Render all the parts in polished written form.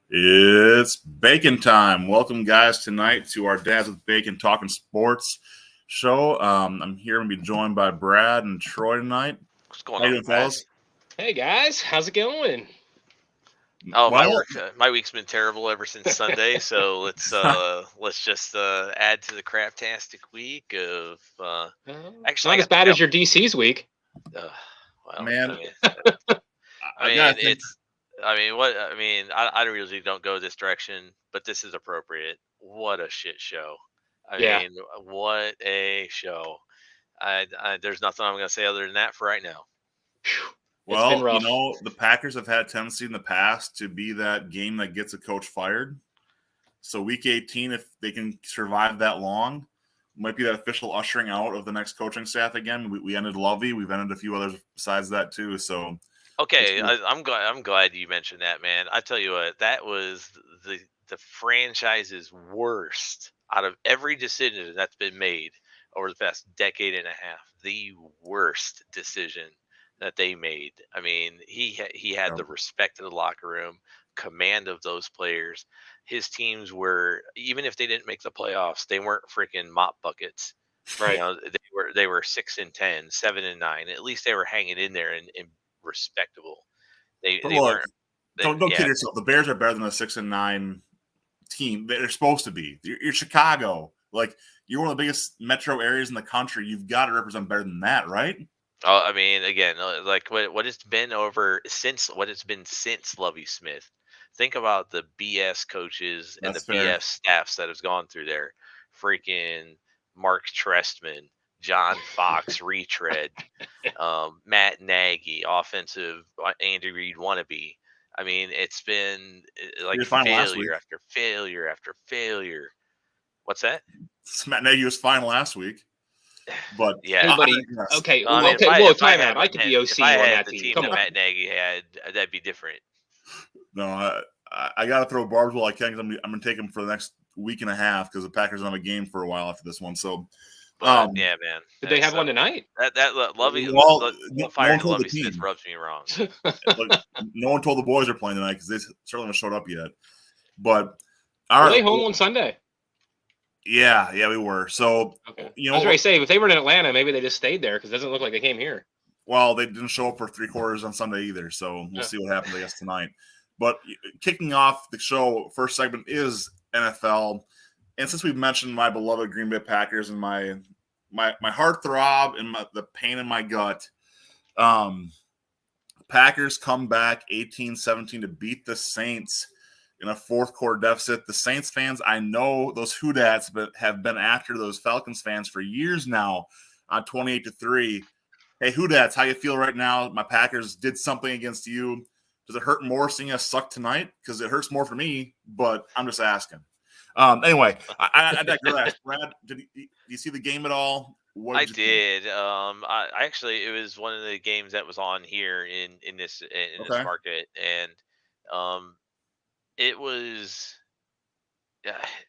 It's bacon time. Welcome, guys, tonight to our Dads with Bacon Talking Sports show. I'm here to be joined by Brad and Troy tonight. What's going How you on, doing, Brad? fellas? Hey guys, how's it going? Oh, Well, my week's been terrible ever since Sunday. So let's just add to the craptastic week of actually I Not as got to bad tell. as your DC's week. Well, man, I mean, I gotta think. it's. I usually don't go this direction, but this is appropriate. What a shit show! I Yeah. mean, what a show! There's nothing I'm going to say other than that for right now. It's been Well, rough. the Packers have had a tendency in the past to be that game that gets a coach fired. So week 18, if they can survive that long, might be that official ushering out of the next coaching staff again. We ended Lovey. We've ended a few others besides that too. So Okay, I'm glad. I'm glad you mentioned that, man. I tell you what, that was the franchise's worst out of every decision that's been made over the past decade and a half. The worst decision that they made. I mean, he had the respect of the locker room, command of those players. His teams were, even if they didn't make the playoffs, they weren't freaking mop buckets. Right. They were 6-10, 7-9. At least they were hanging in there and respectable. but They look, weren't. don't kid yourself. The Bears are better than a 6-9 team. They're supposed to be. You're Chicago. Like, you're one of the biggest metro areas in the country. You've got to represent better than that, right? I mean, again, like what it's been since Lovey Smith. Think about the BS coaches and That's the fair. BS staffs that has gone through there. Freaking Mark Trestman, John Fox retread, Matt Nagy, offensive Andy Reid wannabe. I mean, it's been like You're fine last week. failure after failure after failure. What's that? Matt Nagy was fine last week. But yeah, Anybody? yes. Okay. I mean, Okay. Whoa, time out. I could be OC if I on had that the team. team Come that on. Matt Nagy had, that'd be different. No, I got to throw barbs while I can because I'm going to take them for the next week and a half because the Packers don't have a game for a while after this one. So, But yeah, man. Did they have one tonight? That Lovey, well, no no firing one told Lovey the Smith team. rubs me wrong. Look, no one told the boys are playing tonight because they certainly haven't showed up yet. But Were they home on Sunday? Yeah, we were. So, okay. I was ready to say, if they were in Atlanta, maybe they just stayed there because it doesn't look like they came here. Well, they didn't show up for 3/4 on Sunday either, so we'll see what happens, I guess, tonight. But kicking off the show, first segment is NFL. And since we've mentioned my beloved Green Bay Packers and my heartthrob and the pain in my gut, Packers come back 18-17 to beat the Saints in a fourth quarter deficit. The Saints fans, I know those Hoodats, but have been after those Falcons fans for years now on 28-3. Hey, Hoodats, how you feel right now? My Packers did something against you. Does it hurt more seeing us suck tonight? Because it hurts more for me, but I'm just asking. Anyway, I digress. Brad, did you see the game at all? I did. I actually, it was one of the games that was on here in this market, and it was.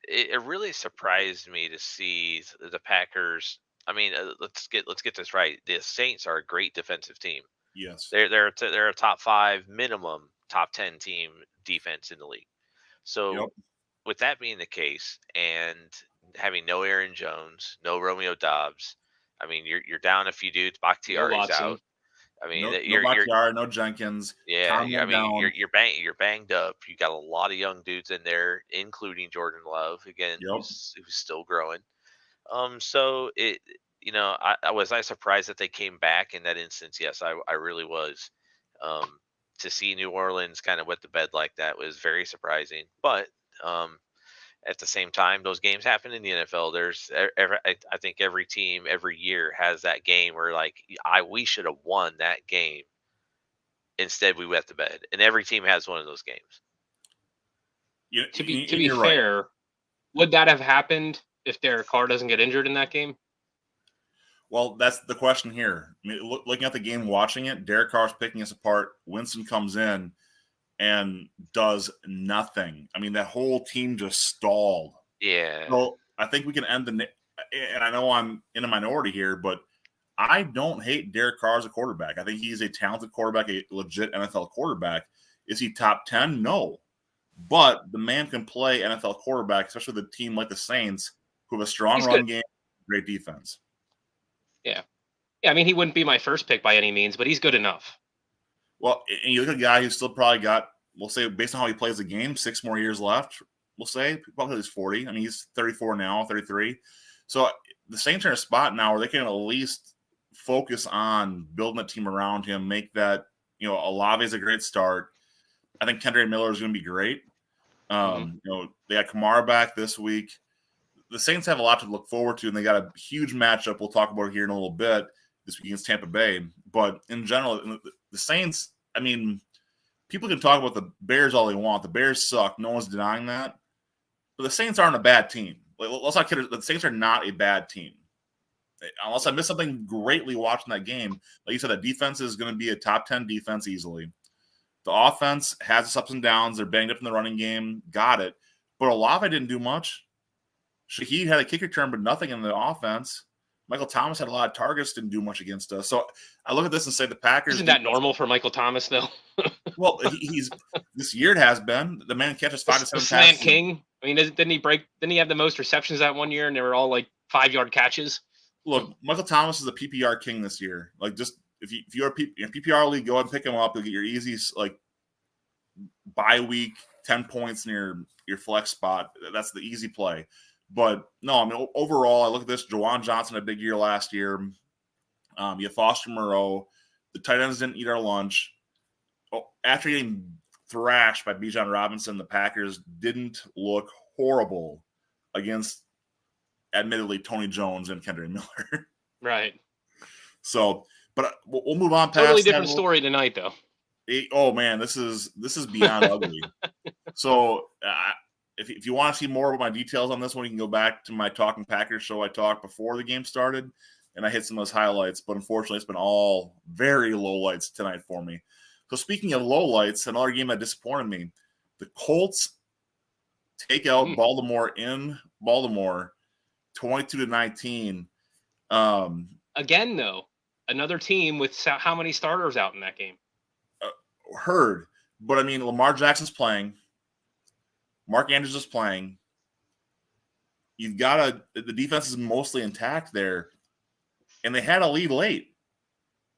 It really surprised me to see the Packers. I mean, let's get this right. The Saints are a great defensive team. Yes, they're a top 5 minimum, top 10 team defense in the league. So, with that being the case, and having no Aaron Jones, no Romeo Dobbs, I mean, you're down a few dudes. Bakhtiari's out. I mean, no Bakhtiari, no Jenkins. Yeah, I mean, you're banged up. You got a lot of young dudes in there, including Jordan Love again, who's still growing. So I was surprised that they came back in that instance. Yes, I really was. To see New Orleans kind of wet the bed like that was very surprising. But at the same time, those games happen in the NFL. I think every team every year has that game where we should have won that game. Instead, we wet the bed, and every team has one of those games. To be fair, would that have happened if Derek Carr doesn't get injured in that game? Well, that's the question here. I mean, looking at the game, watching it, Derek Carr's picking us apart. Winston comes in and does nothing. I mean, that whole team just stalled. Yeah. So I think we can end and I know I'm in a minority here, but I don't hate Derek Carr as a quarterback. I think he's a talented quarterback, a legit NFL quarterback. Is he top 10? No. but the man can play NFL quarterback, especially with a team like the Saints, who have a strong run game, great defense. Yeah. Yeah, I mean, he wouldn't be my first pick by any means, but he's good enough. Well, and you look at a guy who's still probably got, we'll say, based on how he plays the game, 6 more years left, we'll say. Probably he's 40. I mean, he's 34 now, 33. So the Saints are in a spot now where they can at least focus on building a team around him, make that, Olave is a great start. I think Kendrick Miller is going to be great. They got Kamara back this week. The Saints have a lot to look forward to, and they got a huge matchup we'll talk about here in a little bit this week against Tampa Bay. But in general, the Saints, I mean, people can talk about the Bears all they want. The Bears suck. No one's denying that. But the Saints aren't a bad team. Let's not kid. The Saints are not a bad team. Unless I missed something greatly watching that game. Like you said, that defense is going to be a top 10 defense easily. The offense has its ups and downs. They're banged up in the running game. Got it. But Olave didn't do much. Shaheed had a kick return, but nothing in the offense. Michael Thomas had a lot of targets, didn't do much against us. So I look at this and say the Packers. Isn't that normal for Michael Thomas, though? Well, he's this year it has been. The man catches 5 to 7 passes. Slant king. I mean, didn't he have the most receptions that one year, and they were all like 5-yard catches? Look, Michael Thomas is a PPR king this year. Like, just if you're a PPR league, go ahead and pick him up. You'll get your easy bye week 10 points in your flex spot. That's the easy play. But no, I mean, overall, I look at this. Juwan Johnson had a big year last year. You have Foster Moreau. The tight ends didn't eat our lunch. After getting thrashed by Bijan Robinson, the Packers didn't look horrible against, admittedly, Tony Jones and Kendrick Miller. Right. So, but we'll move on past totally different story tonight, though. Oh man, this is beyond ugly. So, if you want to see more of my details on this one, you can go back to my Talking Packers show I talked before the game started, and I hit some of those highlights. But unfortunately, it's been all very low lights tonight for me. So speaking of low lights, another game that disappointed me: the Colts take out Baltimore in Baltimore, 22-19. Again, though, another team with how many starters out in that game? Heard, but I mean, Lamar Jackson's playing. Mark Andrews is playing. You've got the defense is mostly intact there, and they had a lead late.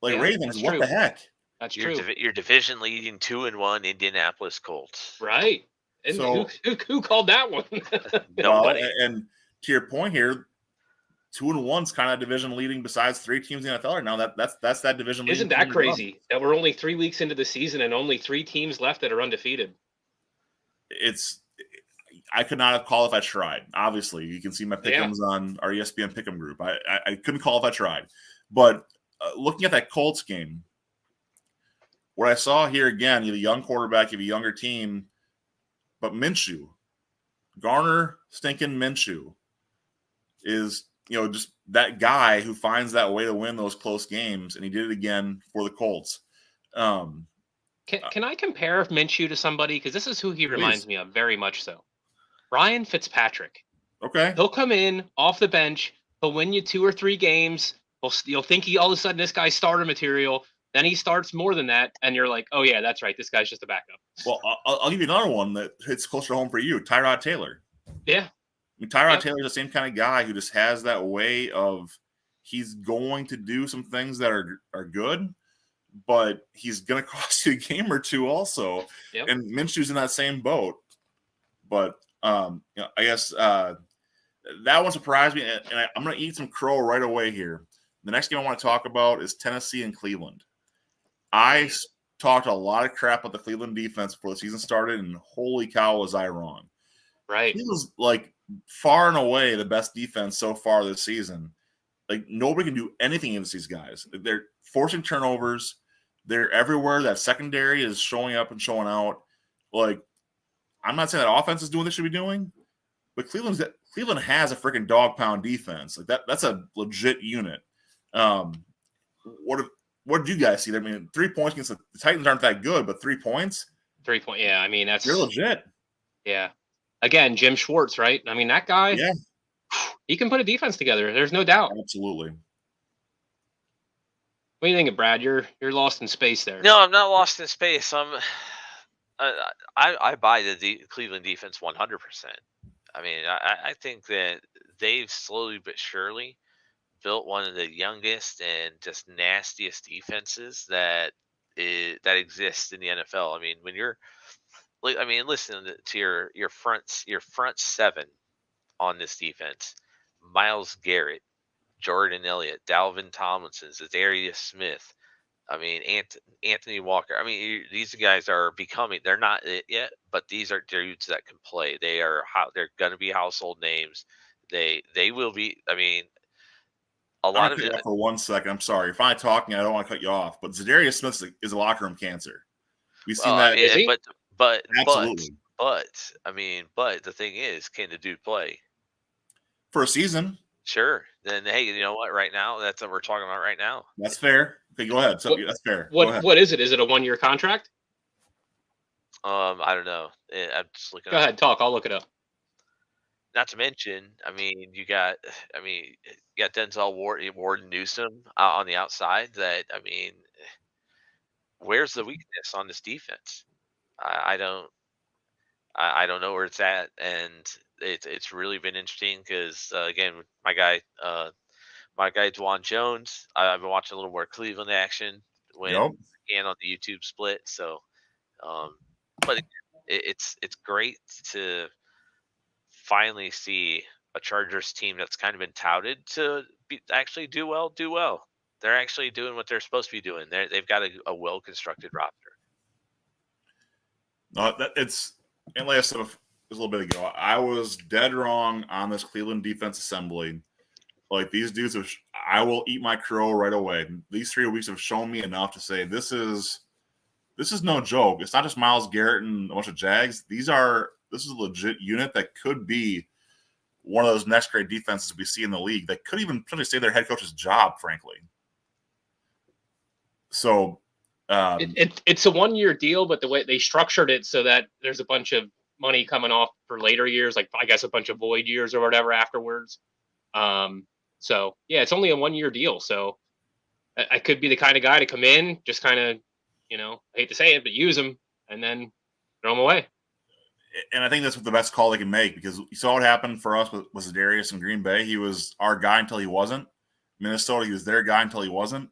Ravens, what the heck? That's true. Your division leading 2-1 Indianapolis Colts. Right. And so, who called that one? Nobody. And to your point here, 2-1's kind of division leading besides 3 teams in the NFL right now. That's that division. Isn't that crazy? That we're only 3 weeks into the season and only 3 teams left that are undefeated. I could not have called if I tried. Obviously, you can see my pick'ems on our ESPN pick'em group. I couldn't call if I tried. But looking at that Colts game, what I saw here again, you have a young quarterback, you have a younger team, but Minshew, Garner stinking Minshew is, just that guy who finds that way to win those close games, and he did it again for the Colts. Can I compare Minshew to somebody? Because this is who he reminds me of, very much so. Ryan Fitzpatrick. Okay. He'll come in off the bench. He'll win you 2 or 3 games. You'll think all of a sudden this guy's starter material. Then he starts more than that, and you're like, oh, yeah, that's right. This guy's just a backup. Well, I'll give you another one that hits closer to home for you, Tyrod Taylor. Yeah. I mean, Tyrod Taylor's the same kind of guy who just has that way of he's going to do some things that are good, but he's going to cost you a game or two also. Yep. And Minshew's in that same boat. But I guess that one surprised me, and I'm going to eat some crow right away here. The next game I want to talk about is Tennessee and Cleveland. I talked a lot of crap about the Cleveland defense before the season started, and holy cow, was I wrong. Right. He was far and away the best defense so far this season. Nobody can do anything against these guys. They're forcing turnovers. They're everywhere. That secondary is showing up and showing out. I'm not saying that offense is doing what they should be doing, but Cleveland has a freaking dog pound defense. That's a legit unit. What did you guys see? I mean, 3 points against the Titans aren't that good, but 3 points? 3 point. Yeah, I mean, you're legit. Yeah. Again, Jim Schwartz, right? I mean, that guy, he can put a defense together. There's no doubt. Absolutely. What do you think of Brad? You're lost in space there. No, I'm not lost in space. I buy the Cleveland defense 100%. I mean, I think that they've slowly but surely built one of the youngest and just nastiest defenses that exists in the NFL. I mean, when you're I mean, listen to your front seven on this defense: Miles Garrett, Jordan Elliott, Dalvin Tomlinson, Zadarius Smith. I mean, Anthony Walker. I mean, these guys are becoming. They're not it yet, but these are dudes that can play. They're going to be household names. They will be. I mean, a I'm lot gonna of cut you it. off for 1 second. I'm sorry. If I'm talking, I don't want to cut you off. But Zadarius Smith is a locker room cancer. We've seen Well, I that. mean, Is he? but Absolutely. I mean, but the thing is, can the dude play? For a season. Sure. Then hey, you know what? Right now, that's what we're talking about right now. That's fair. Okay, go ahead. That's fair. Go ahead. What is it? Is it a 1-year contract? I don't know. I'm just looking. Go ahead, talk. I'll look it up. Not to mention, I mean, you got Denzel Ward Newsom on the outside. That I mean, where's the weakness on this defense? I don't. I don't know where it's at, and it's really been interesting because again, my guy Dwan Jones. I've been watching a little more Cleveland action when Yep. and on the YouTube split. So, but it's great to finally see a Chargers team that's kind of been touted to actually do well. Do well. They're actually doing what they're supposed to be doing. They've got a well constructed roster. And like I said a little bit ago, I was dead wrong on this Cleveland defense assembly. Like these dudes I will eat my crow right away. These 3 weeks have shown me enough to say this is no joke. It's not just Myles Garrett and a bunch of Jags. This is a legit unit that could be one of those next great defenses we see in the league that could even potentially save their head coach's job, frankly. So it's a 1-year deal, but the way they structured it so that there's a bunch of money coming off for later years, like I guess a bunch of void years or whatever afterwards. So yeah, it's only a 1-year deal. So I could be the kind of guy to come in, just kind of, I hate to say it, but use them and then throw them away. And I think that's what the best call they can make, because you saw what happened for us with Zadarius in Green Bay. He was our guy until he wasn't. Minnesota, he was their guy until he wasn't.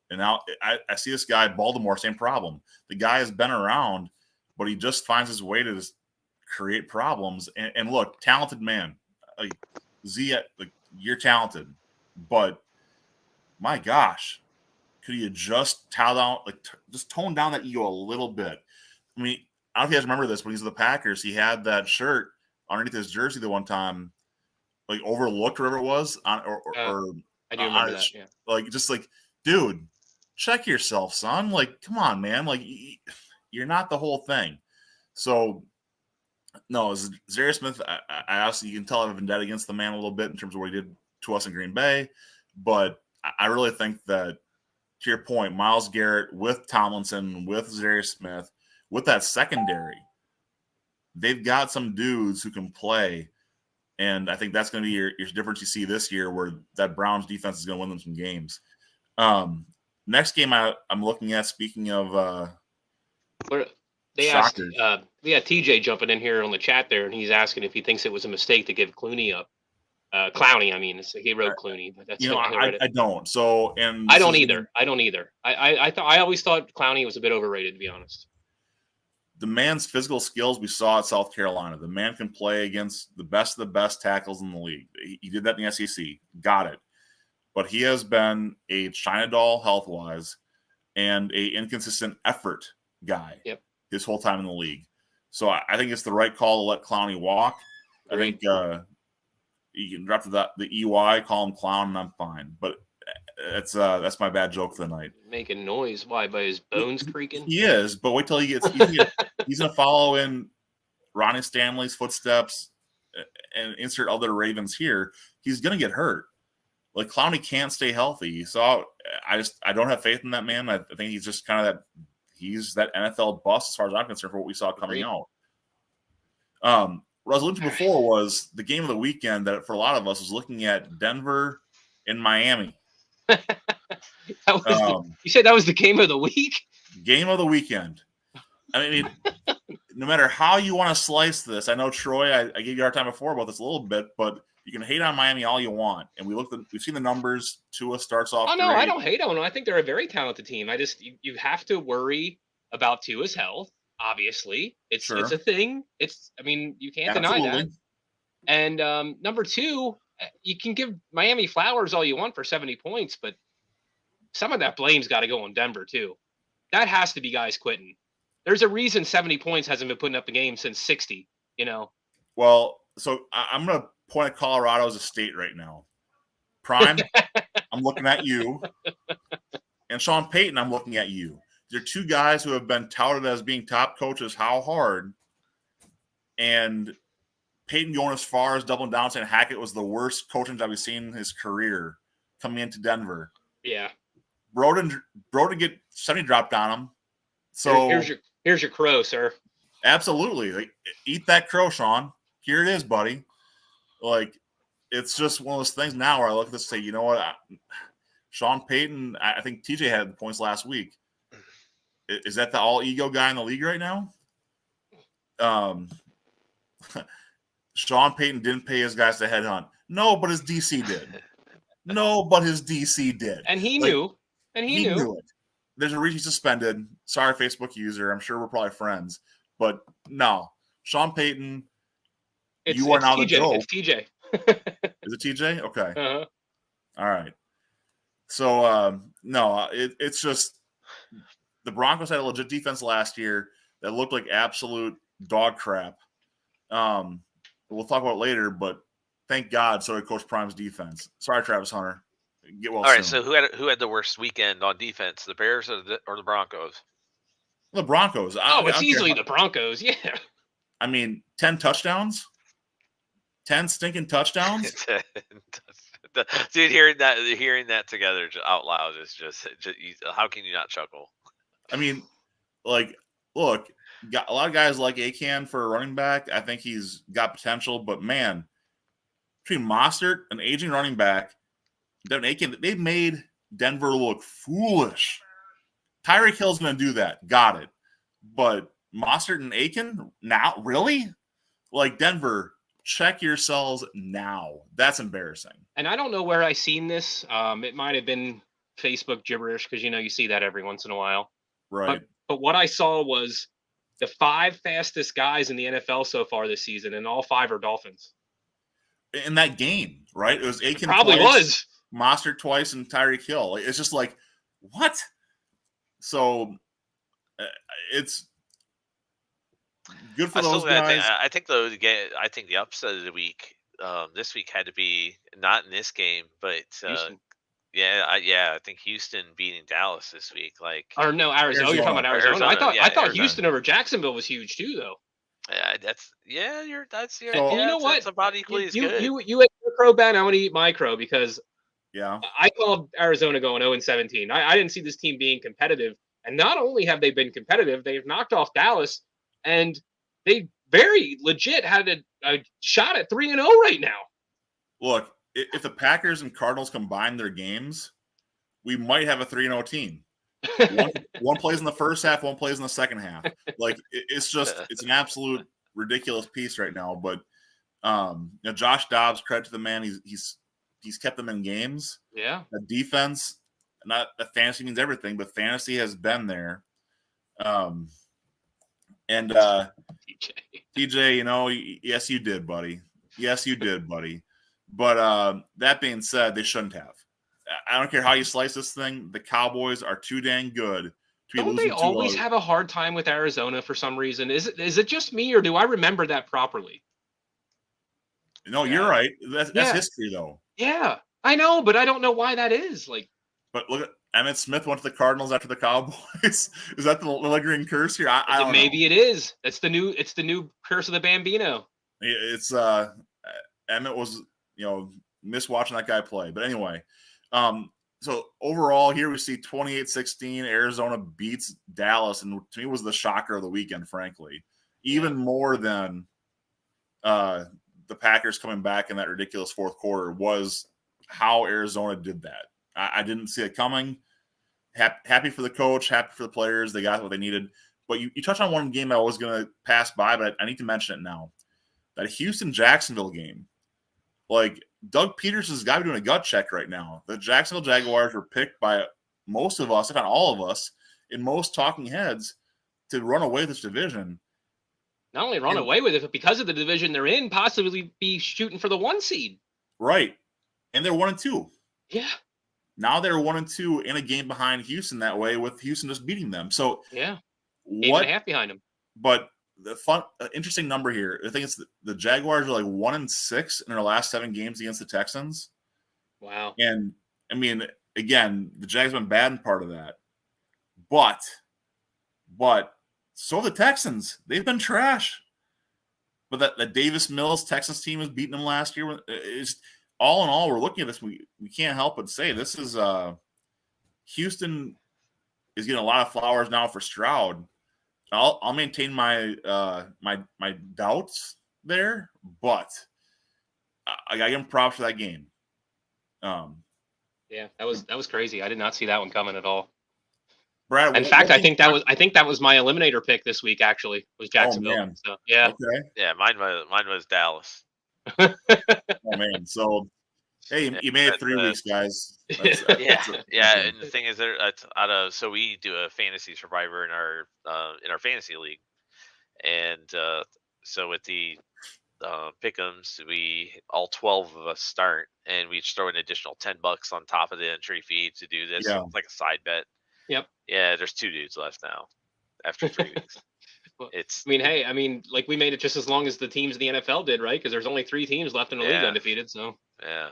And now I see this guy, Baltimore, same problem. The guy has been around, but he just finds his way to just create problems. And look, talented man. Like, you're talented. But, my gosh, could you just just tone down that ego a little bit? I mean, I don't know if you guys remember this, when he was with the Packers, he had that shirt underneath his jersey the one time, like overlooked wherever it was. I do remember that, yeah. Like, just like, dude, check yourself, son. Like, come on, man. Like, you're not the whole thing. So, no, Zadarius Smith, I obviously, you can tell I have a vendetta against the man a little bit in terms of what he did to us in Green Bay. But I really think that, to your point, Myles Garrett with Tomlinson, with Zadarius Smith, with that secondary, they've got some dudes who can play. And I think that's going to be your difference you see this year, where that Browns defense is going to win them some games. Next game I'm looking at, speaking of they asked, we got TJ jumping in here on the chat there, and he's asking if he thinks it was a mistake to give Clowney up. Clowney, I mean, he wrote Clooney, but that's I don't. So, and I don't either. I always thought Clowney was a bit overrated, to be honest. The man's physical skills we saw at South Carolina. The man can play against the best of the best tackles in the league. He did that in the SEC. Got it. But he has been a China doll health-wise and a inconsistent effort guy his whole time in the league. So I think it's the right call to let Clowney walk. Great. I think you can drop the EY, call him Clown, and I'm fine. But that's my bad joke for the night. Making noise. Why? By his bones creaking? He is, but wait till he gets he's going to follow in Ronnie Stanley's footsteps and insert other Ravens here. He's going to get hurt. Like, Clowney can't stay healthy. So I don't have faith in that man. I think he's just kind of he's that NFL bust as far as I'm concerned for what we saw coming out. What I was looking before was the game of the weekend that for a lot of us was looking at Denver and Miami. You said that was the game of the week? Game of the weekend. I mean, no matter how you want to slice this, I know, Troy, I gave you a hard time before about this a little bit, but you can hate on Miami all you want. And we've seen the numbers. Tua starts off. Oh, no, great. I don't hate on them. I think they're a very talented team. I just, you have to worry about Tua's health. Obviously, it's a thing. You can't deny that. And number two, you can give Miami flowers all you want for 70 points, but some of that blame's got to go on Denver too. That has to be guys quitting. There's a reason 70 points hasn't been putting up a game since 60. Well, so I'm going to point at Colorado as a state right now. Prime, I'm looking at you, and Sean Payton, I'm looking at you. They're two guys who have been touted as being top coaches. How hard? And Payton going as far as doubling down, saying Hackett was the worst coaching job he's seen in his career coming into Denver. Yeah. Broden get 70 dropped on him. So here's your crow, sir. Absolutely. Like, eat that crow, Sean. Here it is, buddy. Like, it's just one of those things now where I look at this and say, you know what? Sean Payton, I think TJ had the points last week. Is that the all-ego guy in the league right now? Sean Payton didn't pay his guys to headhunt. No, but his DC did. And he knew. And he knew it. There's a reason he's suspended. Sorry, Facebook user. I'm sure we're probably friends. But no. Sean Payton, you are now the GOAT. It's TJ. Is it TJ? Okay. Uh-huh. All right. So, no, it's just the Broncos had a legit defense last year that looked like absolute dog crap. We'll talk about it later, but thank God so did Coach Prime's defense. Sorry, Travis Hunter. Get well All right, soon. so who had the worst weekend on defense, the Bears or the Broncos? The Broncos. It's easily the Broncos, yeah. 10 touchdowns? 10 stinking touchdowns? Dude, hearing that together out loud is just how can you not chuckle? Look, got a lot of guys like Akan for a running back. I think he's got potential, but man, between Mostert, an aging running back, Devin Akan, they made Denver look foolish. Tyreek Hill's going to do that. Got it. But Mostert and Akan, now, really? Like, Denver, check yourselves now. That's embarrassing. And I don't know where I seen this. It might have been Facebook gibberish because, you see that every once in a while. Right. But what I saw was the 5 fastest guys in the NFL so far this season, and all 5 are Dolphins. In that game, right? It was Akan probably twice, was. Mostert twice, and Tyreek Hill. It's just like, what? So it's good for those guys. I think the upset of the week this week had to be not in this game, but I think Houston beating Dallas this week. Arizona. You're talking about Arizona. I thought Houston over Jacksonville was huge too, though. Yeah, you know what? It's about equally as good. You ate your crow, Ben. I want to eat my crow because I called Arizona going 0-17. I didn't see this team being competitive, and not only have they been competitive, they've knocked off Dallas, and they very legit had a shot at 3-0 right now. Look, if the Packers and Cardinals combine their games, we might have a 3-0 team. One plays in the first half, one plays in the second half. It's an absolute ridiculous piece right now. But Josh Dobbs, credit to the man, he's kept them in games. Yeah, the defense, not that fantasy means everything, but fantasy has been there. And TJ, yes, you did, buddy. Yes, you did, buddy. But that being said, they shouldn't have. I don't care how you slice this thing. The Cowboys are too dang good to be losing. Don't they always have a hard time with Arizona for some reason? Is it just me, or do I remember that properly? No, you're right. That's history, though. Yeah, I know, but I don't know why that is. But look at Emmitt Smith went to the Cardinals after the Cowboys. Is that the lingering curse here? I don't know. Maybe it is. It's the new curse of the Bambino. It's Emmitt was miss watching that guy play. But anyway, so overall here we see 28-16. Arizona beats Dallas, and to me was the shocker of the weekend, frankly, even more than the Packers coming back in that ridiculous fourth quarter was how Arizona did that. I didn't see it coming. Happy for the coach, happy for the players. They got what they needed. But you touched on one game I was going to pass by, but I need to mention it now. That Houston-Jacksonville game. Like, Doug Peterson's got to be doing a gut check right now. The Jacksonville Jaguars were picked by most of us, if not all of us, in most talking heads, to run away with this division. Not only run away with it, but because of the division they're in, possibly be shooting for the 1 seed. Right. And they're 1-2. Yeah. Now they're 1-2 in a game behind Houston that way, with Houston just beating them. So yeah, 8.5 behind them. But the interesting number here, I think it's the Jaguars are like 1-6 in their last 7 games against the Texans. Wow. And I mean, again, the Jags have been bad in part of that. But so the Texans, they've been trash. But that Davis Mills Texans team was beating them last year. Is all in all, we're looking at this. We can't help but say this is Houston is getting a lot of flowers now for Stroud. I'll maintain my my doubts there, but I got to give him props for that game. Yeah, that was crazy. I did not see that one coming at all. Brad, in fact, I think that was my eliminator pick this week. Actually, was Jacksonville. Oh, man. So yeah, okay, yeah, mine was Dallas. Oh man, so hey, you made it 3 weeks, guys. Yeah. And the thing is, so we do a fantasy survivor in our fantasy league, and so with the pick'ems, all 12 of us start, and we each throw an additional $10 on top of the entry fee to do this. Yeah. It's like a side bet. Yep. Yeah, there's 2 dudes left now after 3 weeks. Like we made it just as long as the teams in the NFL did, right? Because there's only 3 teams left in the league undefeated. So yeah.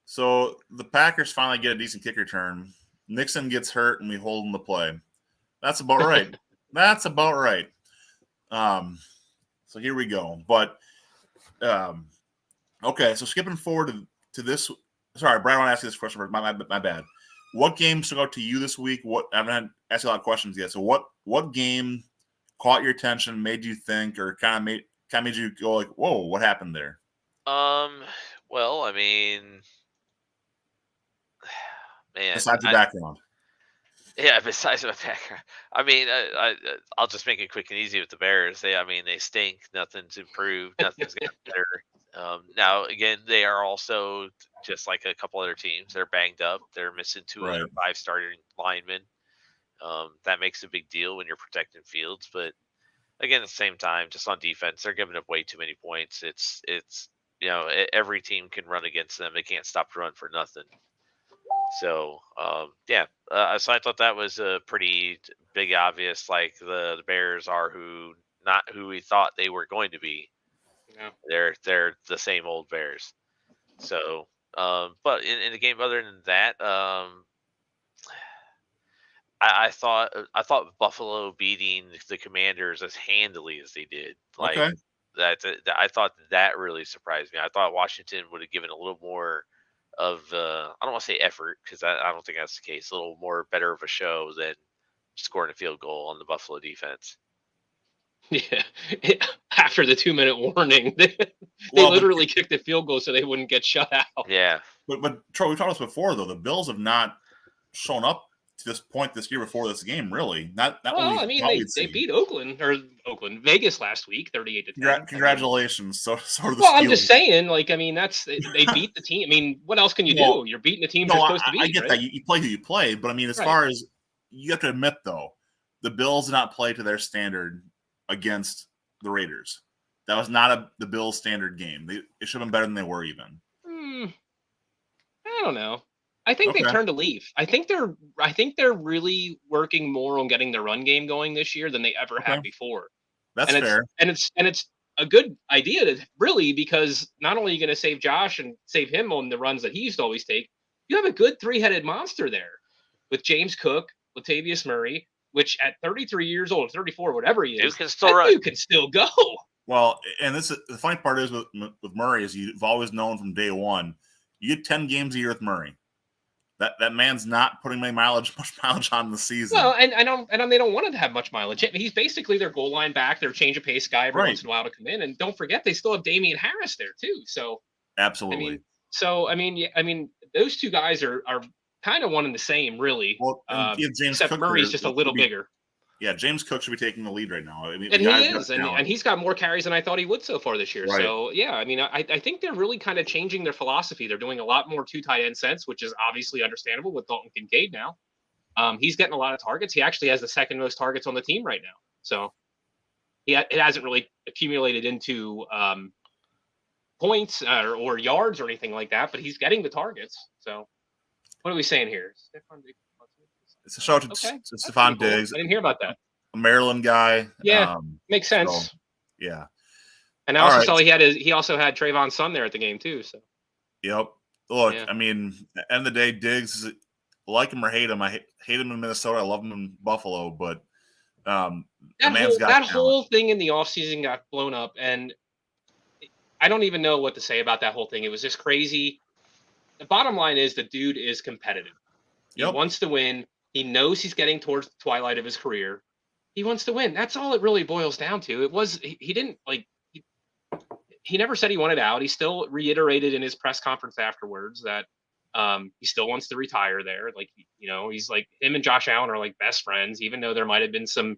So the Packers finally get a decent kick return. Nixon gets hurt, and we hold him to play. That's about right. That's about right. So here we go. But okay, so skipping forward to this. Sorry, Brad, I want to ask you this question first. My bad. What game stood out to you this week? I haven't asked you a lot of questions yet. So what game caught your attention, made you think, or kind of made you go like, whoa, what happened there? Well, I mean, man. Besides your background. Yeah, besides my background. I mean, I'll just make it quick and easy with the Bears. They stink. Nothing's improved. Nothing's getting better. Now, again, they are also just like a couple other teams. They're banged up. They're missing 2 other 5 starting linemen. That makes a big deal when you're protecting Fields. But again, at the same time, just on defense, they're giving up way too many points. It's every team can run against them. They can't stop the run for nothing. So, so I thought that was a pretty big obvious, like the Bears are not who we thought they were going to be. Yeah. They're the same old Bears. So, but in the game, other than that, I thought Buffalo beating the Commanders as handily as they did. Like that, I thought that really surprised me. I thought Washington would have given a little more of I don't want to say effort, because I don't think that's the case. A little more better of a show than scoring a field goal on the Buffalo defense. Yeah, after the 2-minute warning, they literally kicked the field goal so they wouldn't get shut out. Yeah, but Troy, we talked about this before though. The Bills have not shown up to this point this year before this game, really. Not well, I mean, they beat Vegas last week, 38-10. Congratulations. So the well, I'm just saying, like, I mean, they beat the team. I mean, what else can you do? You're beating the team you're supposed to beat. I get that. You play who you play, but I mean, as far as you have to admit though, the Bills did not play to their standard against the Raiders. That was not the Bills' standard game. It should have been better than they were even. I don't know. I think they've turned a leaf. I think they're really working more on getting their run game going this year than they ever have before. That's fair. It's a good idea because not only are you going to save Josh and save him on the runs that he used to always take, you have a good 3-headed monster there with James Cook, Latavius Murray, which at 33 years old, 34, whatever he is, dude can still go. Well, and the funny part is with Murray is you've always known from day one, you get 10 games a year with Murray. That man's not putting much mileage on the season. Well, and they don't want him to have much mileage. He's basically their goal line back, their change of pace guy every once in a while to come in. And don't forget, they still have Damian Harris there too. So absolutely. I mean, those 2 guys are kind of one and the same, really. Well, except Murray's just a little bigger. Yeah, James Cook should be taking the lead right now. I mean, and he is, and he's got more carries than I thought he would so far this year. Right. So yeah, I mean, I think they're really kind of changing their philosophy. They're doing a lot more 2 tight end sets, which is obviously understandable with Dalton Kincaid now. He's getting a lot of targets. He actually has the second most targets on the team right now. So it hasn't really accumulated into points or yards or anything like that, but he's getting the targets. So what are we saying here? It's a shout out to Stephon Diggs. Cool. I didn't hear about that. A Maryland guy. Yeah, makes sense. So, yeah. And I also saw he also had Trayvon's son there at the game too. So. Yep. Look, I mean, at the end of the day, Diggs, like him or hate him. I hate him in Minnesota. I love him in Buffalo, but that whole thing in the offseason got blown up, and I don't even know what to say about that whole thing. It was just crazy. The bottom line is the dude is competitive. He wants to win. He knows he's getting towards the twilight of his career. He wants to win. That's all it really boils down to. It was he didn't like he never said he wanted out. He still reiterated in his press conference afterwards that he still wants to retire there. Like, you know, he's like, him and Josh Allen are like best friends, even though there might have been some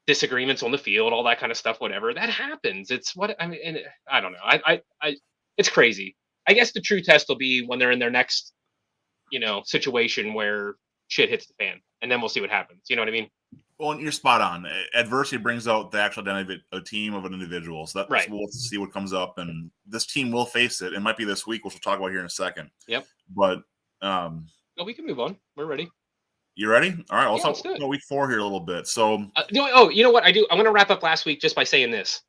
disagreements on the field, all that kind of stuff, whatever. That happens. It's what I mean. And I don't know. It's crazy. I guess the true test will be when they're in their next, you know, situation where shit hits the fan, and then we'll see what happens. You know what I mean? Well, you're spot on. Adversity brings out the actual identity of a team, of an individual. So that's we'll see what comes up, and this team will face it. It might be this week, which we'll talk about here in a second. Yep. But we can move on. We're ready. You ready? All right. Let's talk about week 4 here a little bit. So, you know what I do? I'm going to wrap up last week just by saying this.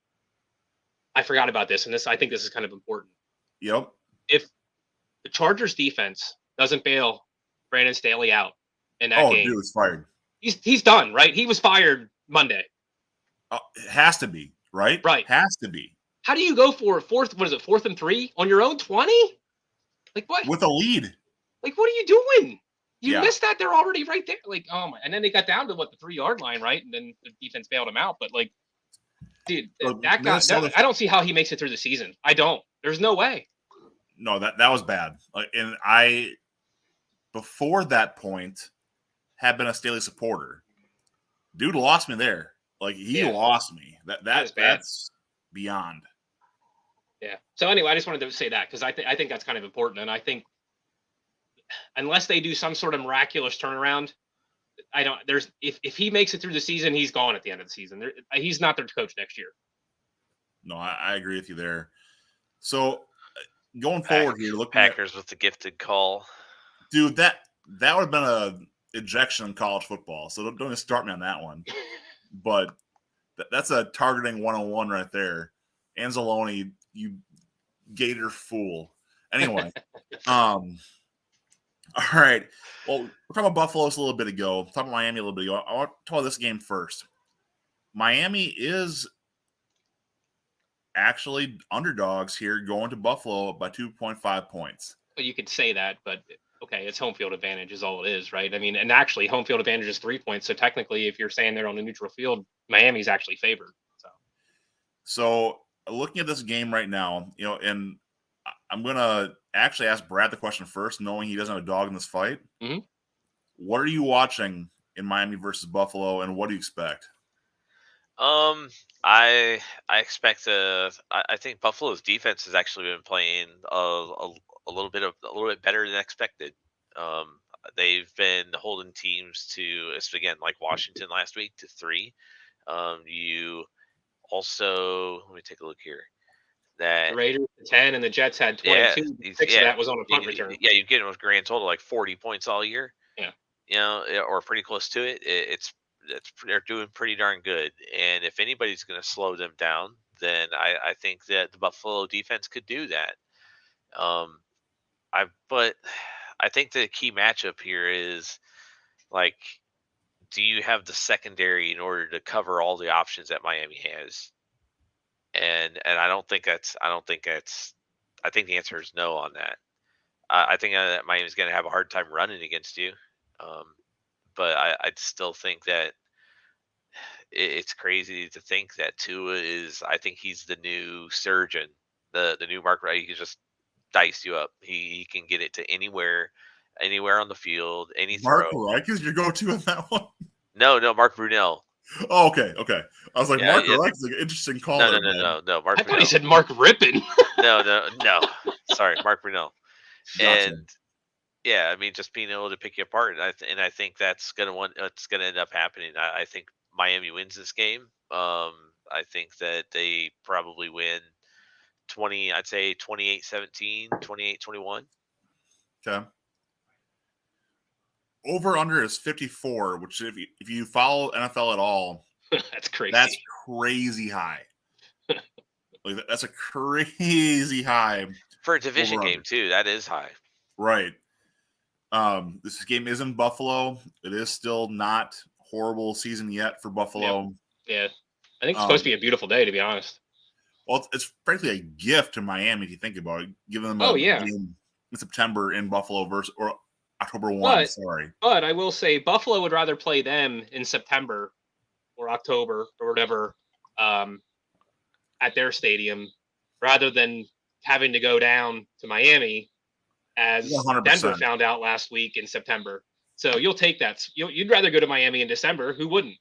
I forgot about this, and I think this is kind of important. Yep. If the Chargers defense doesn't bail Brandon Staley out in that game, dude, he's fired. He's done, right? He was fired Monday. It has to be, right? Right. Has to be. How do you go for 4th and 3 on your own 20? Like what? With a lead. Like, what are you doing? You missed that. They're already right there. Like, oh my. And then they got down to the 3-yard line, right? And then the defense bailed him out. But like, dude, that guy, I don't see how he makes it through the season. I don't. There's no way. No, that was bad. And before that point, had been a Staley supporter. Dude lost me there. Like, he lost me. That's beyond. Yeah. So anyway, I just wanted to say that because I think that's kind of important, and I think unless they do some sort of miraculous turnaround, if he makes it through the season, he's gone at the end of the season. He's not their coach next year. No, I agree with you there. So going forward here, looking Packers with the gifted call, dude. That would have been a ejection in college football. So don't even start me on that one. But that's a targeting 101 right there. Anzalone, you Gator fool. Anyway, all right. Well, we're talking about Buffalo a little bit ago. Talking about Miami a little bit ago. I want to talk about this game first. Miami is actually underdogs here, going to Buffalo by 2.5 points. Well, you could say that, but okay, it's home field advantage is all it is, right? I mean, and actually home field advantage is 3 points. So technically, if you're saying they're on a neutral field, Miami's actually favored. So looking at this game right now, you know, and I'm going to actually ask Brad the question first, knowing he doesn't have a dog in this fight. Mm-hmm. What are you watching in Miami versus Buffalo, and what do you expect? I expect I think Buffalo's defense has actually been playing a little bit better than expected. They've been holding teams to, again, like Washington last week, to 3. You also, let me take a look here. That the Raiders 10 and the Jets had 22. 6 of that was on a punt return. Yeah, you get a grand total like 40 points all year. Yeah, you know, or pretty close to it. They're doing pretty darn good. And if anybody's going to slow them down, then I think that the Buffalo defense could do that. But I think the key matchup here is, like, do you have the secondary in order to cover all the options that Miami has? And I think the answer is no on that. I think that Miami's going to have a hard time running against you. But I still think that it's crazy to think that Tua I think he's the new surgeon, the new Mark Wright. He can just dice you up. He can get it to anywhere on the field, any throw. Mark Wright is your go-to on that one? No, Mark Brunell. Oh, okay. I was like, Yeah, Mark Rex is an interesting call. No, there, no. Mark I Brunell. thought he said Mark Rippon. No. Sorry, Mark Brunell. Gotcha. And yeah, I mean, just being able to pick you apart, and I think that's it's gonna end up happening. I think Miami wins this game. I think that they probably win 20. I'd say 28-17, 28-21. Okay. Over under is 54, which if you follow NFL at all, that's crazy. That's crazy high. Like that's a crazy high for a division game too. That is high. Right. This game is in Buffalo. It is still not horrible season yet for Buffalo. Yeah. I think it's supposed to be a beautiful day, to be honest. Well, it's frankly a gift to Miami if you think about it, giving them a game in September in Buffalo or October 1. But I will say Buffalo would rather play them in September or October or whatever at their stadium rather than having to go down to Miami as 100%. Denver found out last week in September. So you'll take that. You'd rather go to Miami in December. Who wouldn't,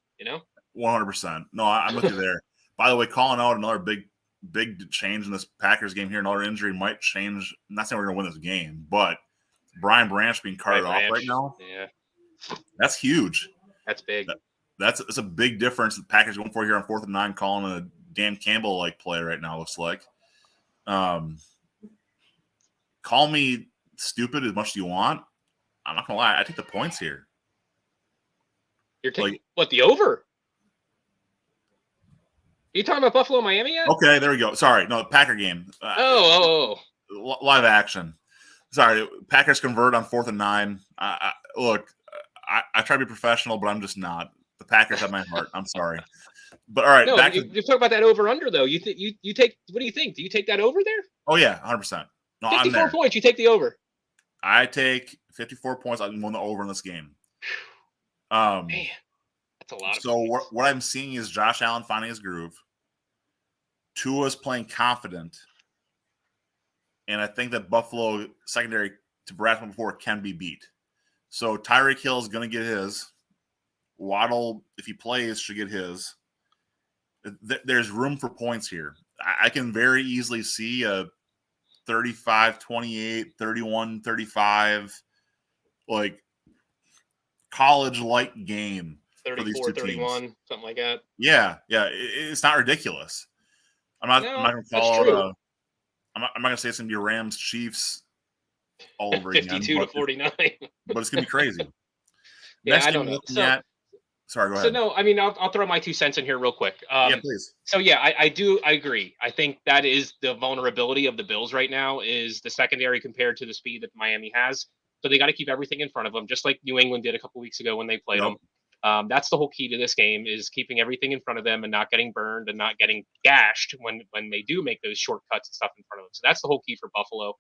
100%. No, I'm with you there. By the way, calling out another big change in this Packers game here. Another injury might change. I'm not saying we're going to win this game, but Brian Branch being carted off right now. Yeah. That's huge. That's big. That's a big difference. The Packers going for here on 4th and 9, calling a Dan Campbell-like play right now, looks like. Call me stupid as much as you want. I'm not going to lie. I take the points here. You're taking the over? Are you talking about Buffalo, Miami yet? Okay, there we go. Sorry. No, the Packer game. Live action. Sorry. Packers convert on 4th and 9. Look, I try to be professional, but I'm just not. The Packers have my heart. I'm sorry. But all right. No, you talk about that over under though. You take. What do you think? Do you take that over there? Oh yeah, 100%. No, 54 points. You take the over. I take 54 points. I'm going the over in this game. Man, that's a lot. So what I'm seeing is Josh Allen finding his groove. Tua's playing confident, and I think that Buffalo secondary, to Brad's point before, can be beat. So Tyreek Hill is going to get his. Waddle, if he plays, should get his. There's room for points here. I can very easily see a 35-28, 31-35, like college-like game for these two teams. 34-31, something like that. Yeah, it's not ridiculous. I'm not going to call it. I'm not going to say it's going to be Rams Chiefs all over 52 again. 52-49. But it's going to be crazy. I don't know. Sorry, go ahead. So no, I mean, I'll throw my 2 cents in here real quick. Yeah, please. So yeah, I agree. I think that is the vulnerability of the Bills right now is the secondary compared to the speed that Miami has. So they got to keep everything in front of them, just like New England did a couple weeks ago when they played them. That's the whole key to this game is keeping everything in front of them and not getting burned and not getting gashed when they do make those shortcuts and stuff in front of them. So that's the whole key for Buffalo.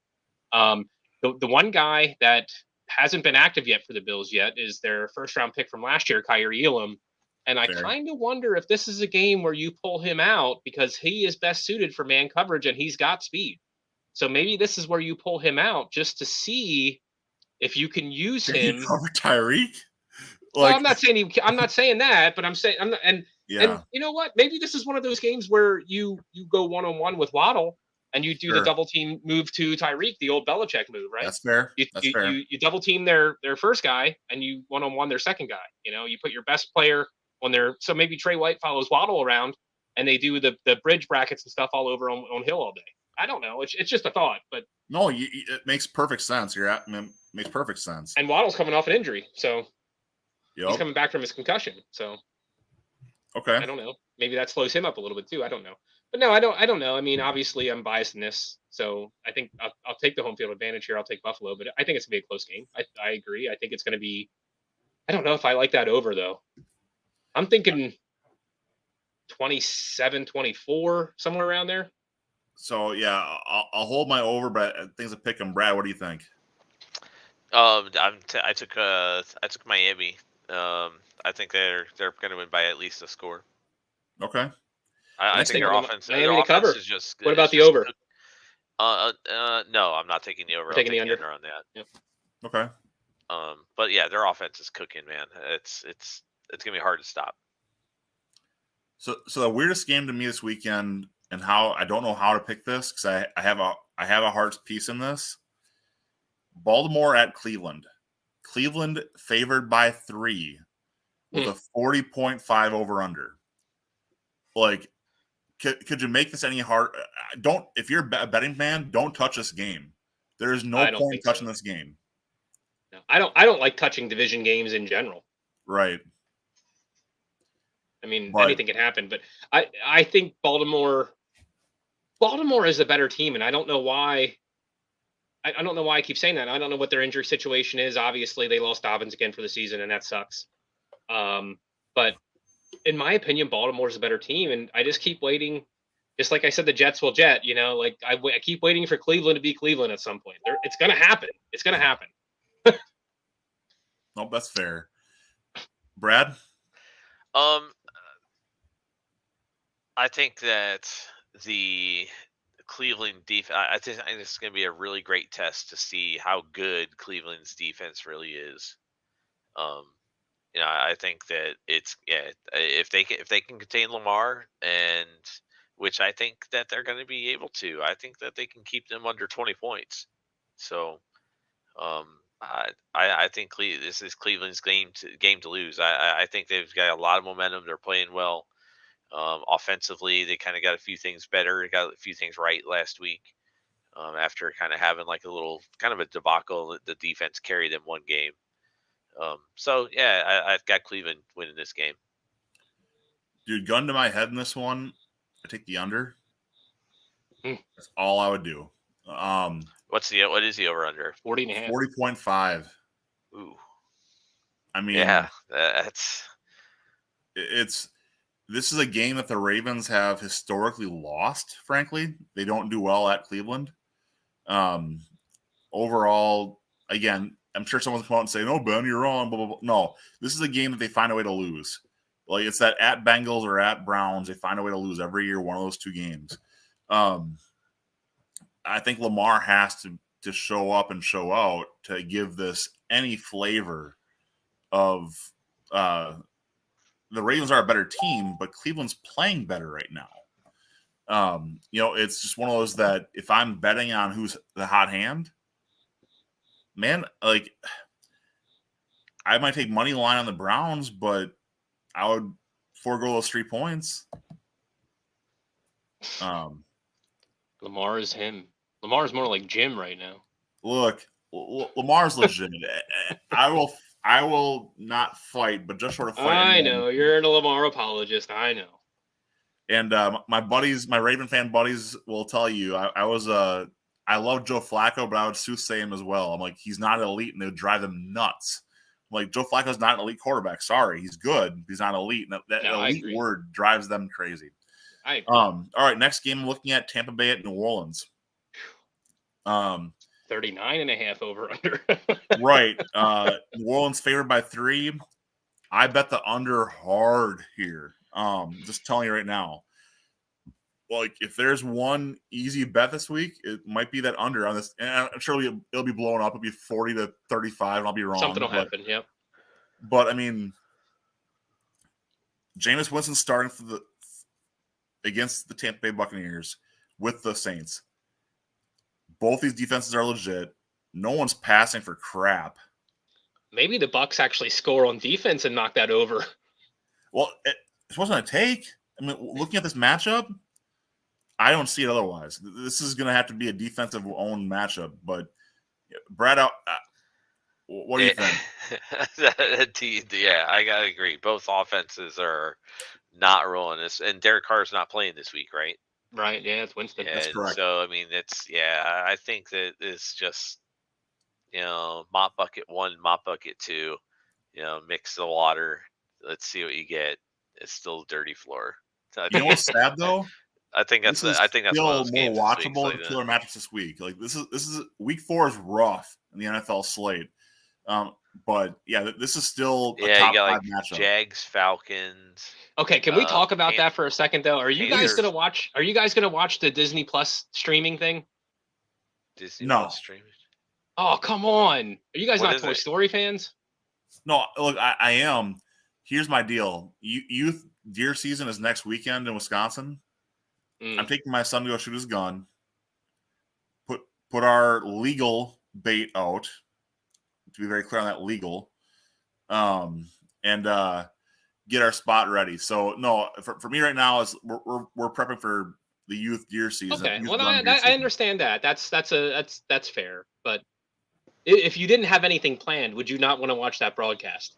The one guy that hasn't been active yet for the Bills yet is their first-round pick from last year, Kyrie Elam. And I kind of wonder if this is a game where you pull him out because he is best suited for man coverage and he's got speed. So maybe this is where you pull him out just to see if you can use him. You cover Tyreek? Well, I'm not saying that, but I'm saying and you know what? Maybe this is one of those games where you go one-on-one with Waddle and you do the double team move to Tyreek, the old Belichick move, right? That's fair. You double team their first guy and you one-on-one their second guy. You put your best player on their. So maybe Trey White follows Waddle around and they do the bridge brackets and stuff all over on Hill all day. I don't know. It's just a thought, but no, it makes perfect sense. Makes perfect sense. And Waddle's coming off an injury, so he's coming back from his concussion. So okay, I don't know. Maybe that slows him up a little bit too. I don't know. But no, I don't know. I mean, obviously, I'm biased in this, so I think I'll take the home field advantage here. I'll take Buffalo, but I think it's gonna be a close game. I agree. I think it's gonna be. I don't know if I like that over though. I'm thinking 27-24, somewhere around there. So yeah, I'll hold my over, but things to pick 'em. Brad, what do you think? I took Miami. I think they're going to win by at least a score. Okay. I think their offense is just good. What about the over? No, I'm not taking the over. I'm taking the under on that. Yep. Okay. But yeah, their offense is cooking, man. It's it's gonna be hard to stop. So the weirdest game to me this weekend, and how I don't know how to pick this because I have a heart's piece in this. Baltimore at Cleveland. Cleveland favored by 3 with a 40.5 over under. Like, could you make this any hard? Don't, if you're a betting fan, don't touch this game. There is no point touching this game. No, I don't like touching division games in general. Right. I mean, anything can happen, but I think Baltimore is a better team, and I don't know why. I don't know why I keep saying that. I don't know what their injury situation is. Obviously, they lost Dobbins again for the season, and that sucks. But in my opinion, Baltimore is a better team, and I just keep waiting. Just like I said, the Jets will jet. You know, like I keep waiting for Cleveland to be Cleveland at some point. It's going to happen. It's going to happen. Nope, that's fair. Brad? I think that the Cleveland defense, I think it's going to be a really great test to see how good Cleveland's defense really is. I think that if they can contain Lamar, and which I think that they're going to be able to, I think that they can keep them under 20 points. So, I think this is Cleveland's game to lose. I think they've got a lot of momentum. They're playing well. Offensively, they kind of got a few things better. They got a few things right last week. After kind of having like a little kind of a debacle, the defense carried them one game. I've got Cleveland winning this game. Dude, gun to my head in this one, I take the under. That's all I would do. What is the over under? 40.5. 40.5. Ooh. I mean, yeah, this is a game that the Ravens have historically lost, frankly. They don't do well at Cleveland. Overall, again, I'm sure someone's come out and say, no, Ben, you're wrong, blah, blah, blah. No, this is a game that they find a way to lose. Like, it's that at Bengals or at Browns, they find a way to lose every year, one of those two games. I think Lamar has to show up and show out to give this any flavor of the Ravens are a better team, but Cleveland's playing better right now. It's just one of those that if I'm betting on who's the hot hand, man, like I might take money line on the Browns, but I would forego those 3 points. Lamar is him. Lamar is more like Jim right now. Look, Lamar's legitimate. I will not fight, but just sort of fight. I know you're a Lamar apologist. I know. And my Raven fan buddies will tell you, I love Joe Flacco, but I would soothsay him as well. I'm like, he's not elite, and it would drive them nuts. I'm like, Joe Flacco's not an elite quarterback. Sorry, he's good. He's not elite. And that elite word drives them crazy. I agree. All right, next game I'm looking at Tampa Bay at New Orleans. 39.5 over under. Right. New Orleans favored by 3. I bet the under hard here. Just telling you right now. Like, if there's one easy bet this week, it might be that under on this. And I'm sure it'll be blown up. It'll be 40-35, and I'll be wrong. Something will happen, yep. But, I mean, Jameis Winston starting against the Tampa Bay Buccaneers with the Saints. Both these defenses are legit. No one's passing for crap. Maybe the Bucs actually score on defense and knock that over. Well, it's wasn't a take. I mean, looking at this matchup, I don't see it otherwise. This is going to have to be a defensive owned matchup. But Brad, what do you think? Yeah, I gotta agree. Both offenses are not rolling this, and Derek Carr's not playing this week, right? Right. Yeah, it's Winston. That's correct. So I mean, I think that it's just mop bucket 1, mop bucket 2. Mix the water. Let's see what you get. It's still dirty floor. You know what's sad though? I think that's one of those games more watchable than killer matchups this week. Like this is week 4 is rough in the NFL slate. But yeah, this is still a top 5 matchup. Jags, Falcons. Okay, can we talk about that for a second though? Are you guys gonna watch the Disney Plus streaming thing? Disney Plus streaming? Oh, come on. Are you guys not Toy Story fans? No, look, I am. Here's my deal. Youth deer season is next weekend in Wisconsin. I'm taking my son to go shoot his gun. Put our legal bait out. To be very clear on that, legal. And get our spot ready. So no, for me right now is we're prepping for the youth deer season. Okay, well I understand that. That's fair. But if you didn't have anything planned, would you not want to watch that broadcast?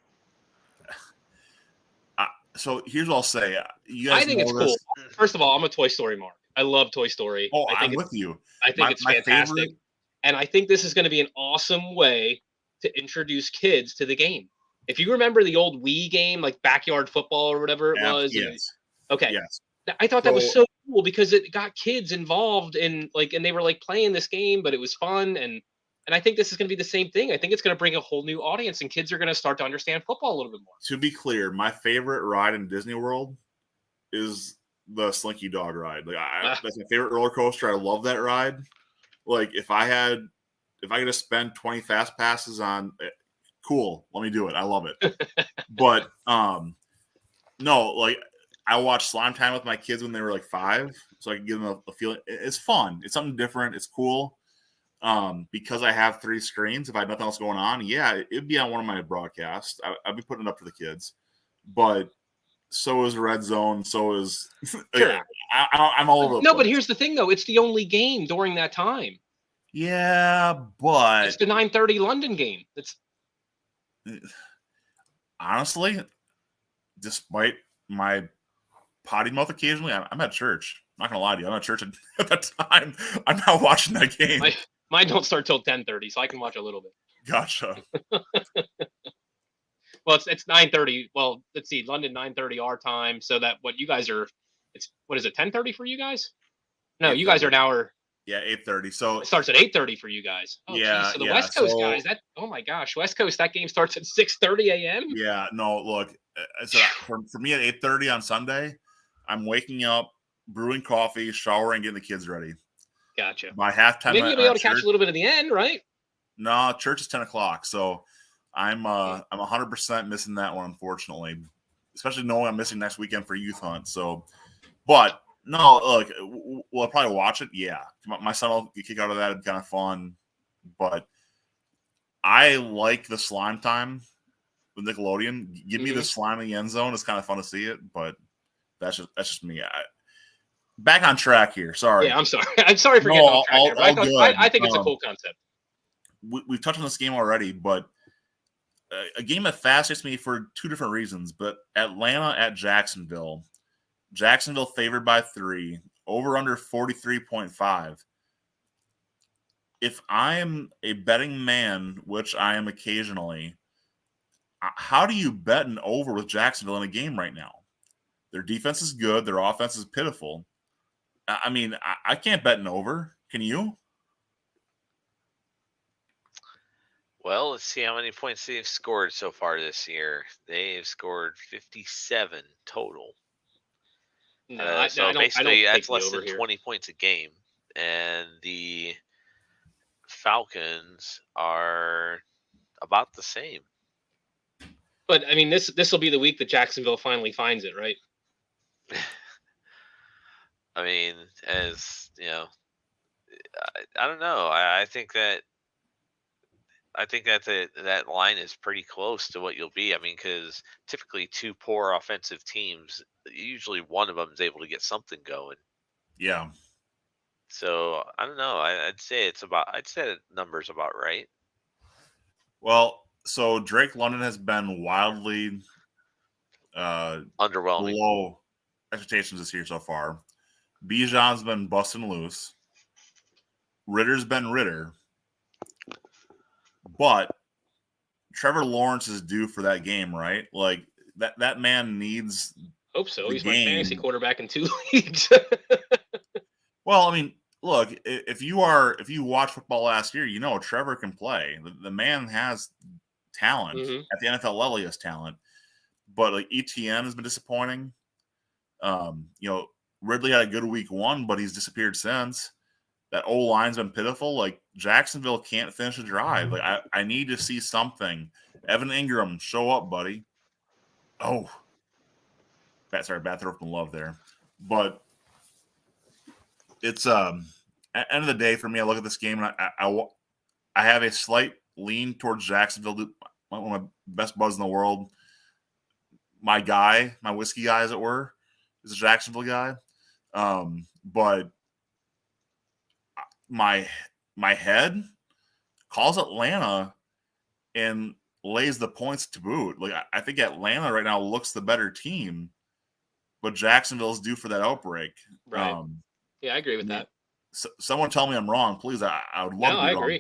So here's what I'll say. You guys I think it's cool. First of all, I'm a Toy Story mark. I love Toy Story. Oh, I'm with you. I think it's fantastic. Favorite... And I think this is going to be an awesome way to introduce kids to the game. If you remember the old Wii game, like Backyard Football or whatever it was. Yes. Okay. Yes. I thought that was so cool because it got kids involved in and they were playing this game, but it was fun. And I think this is going to be the same thing. I think it's going to bring a whole new audience and kids are going to start to understand football a little bit more. To be clear, my favorite ride in Disney World is the Slinky Dog ride. That's my favorite roller coaster. I love that ride. If I could just spend 20 fast passes on it, cool. Let me do it. I love it. But no, I watched Slime Time with my kids when they were 5, so I could give them a feeling. It's fun. It's something different. It's cool. Because I have 3 screens, if I had nothing else going on, yeah, it'd be on one of my broadcasts. I'd be putting it up for the kids. But so is Red Zone. So is sure. I'm all over. No, but here's the thing, though. It's the only game during that time. Yeah, but it's the 9:30 London game. It's honestly, despite my potty mouth occasionally, I'm at church. I'm not gonna lie to you. I'm at church at that time. I'm not watching that game. Mine don't start till 10:30, so I can watch a little bit. Gotcha. Well, it's 9:30. Well, let's see, London 9:30 our time. So that what you guys are, it's what is it 10:30 for you guys? No, you guys are an hour. Yeah, 8:30. So it starts at 8:30 for you guys. Oh, yeah. Geez. So the West Coast guys, oh my gosh, West Coast, that game starts at 6:30 a.m. Yeah, no, look, so for me at 8:30 on Sunday, I'm waking up, brewing coffee, showering, getting the kids ready. Gotcha. By halftime, maybe you'll be able to catch a little bit of the end, right? No, church is 10 o'clock, so I'm 100% missing that one, unfortunately. Especially knowing I'm missing next weekend for youth hunt. So, but no, look, will I probably watch it? Yeah, my son will get kicked out of that. It's kind of fun, but I like the Slime Time with Nickelodeon. Give me the slime in the end zone. It's kind of fun to see it, but that's just me. Back on track here. Sorry. Yeah, I'm sorry. I'm sorry for getting off track there. I think it's a cool concept. We've touched on this game already, but a game that fascinates me for 2 different reasons. But Atlanta at Jacksonville. Jacksonville favored by 3. Over under 43.5. If I am a betting man, which I am occasionally, how do you bet an over with Jacksonville in a game right now? Their defense is good. Their offense is pitiful. I mean, I can't bet an over. Can you? Well, let's see how many points they've scored so far this year. They've scored 57 total. No, so basically, that's less than 20 points a game. And the Falcons are about the same. But, I mean, this will be the week that Jacksonville finally finds it, right? I mean, as you know, I don't know. I think that that line is pretty close to what you'll be. I mean, because typically 2 poor offensive teams, usually one of them is able to get something going. Yeah. So I don't know. I'd say the number's about right. Well, so Drake London has been wildly underwhelming, below expectations this year so far. Bijan's been busting loose. Ritter's been Ritter. But Trevor Lawrence is due for that game, right? Like that man needs. Hope so. He's my fantasy quarterback in 2 leagues. Well, I mean, look, if you watch football last year, you know Trevor can play. The man has talent at the NFL level. He has talent, but like ETN has been disappointing. Ridley had a good week 1, but he's disappeared since. That O-line's been pitiful. Like Jacksonville can't finish a drive. Like I need to see something. Evan Ingram, show up, buddy. Oh, Bathrope and Love there, but it's at the end of the day for me. I look at this game and I have a slight lean towards Jacksonville. One of my best buds in the world. My guy, my whiskey guy, as it were, is a Jacksonville guy. But my head calls Atlanta and lays the points to boot. Like I think Atlanta right now looks the better team, but Jacksonville's due for that outbreak. Right. Yeah, I agree with that. Someone tell me I'm wrong, please. I would love to be wrong.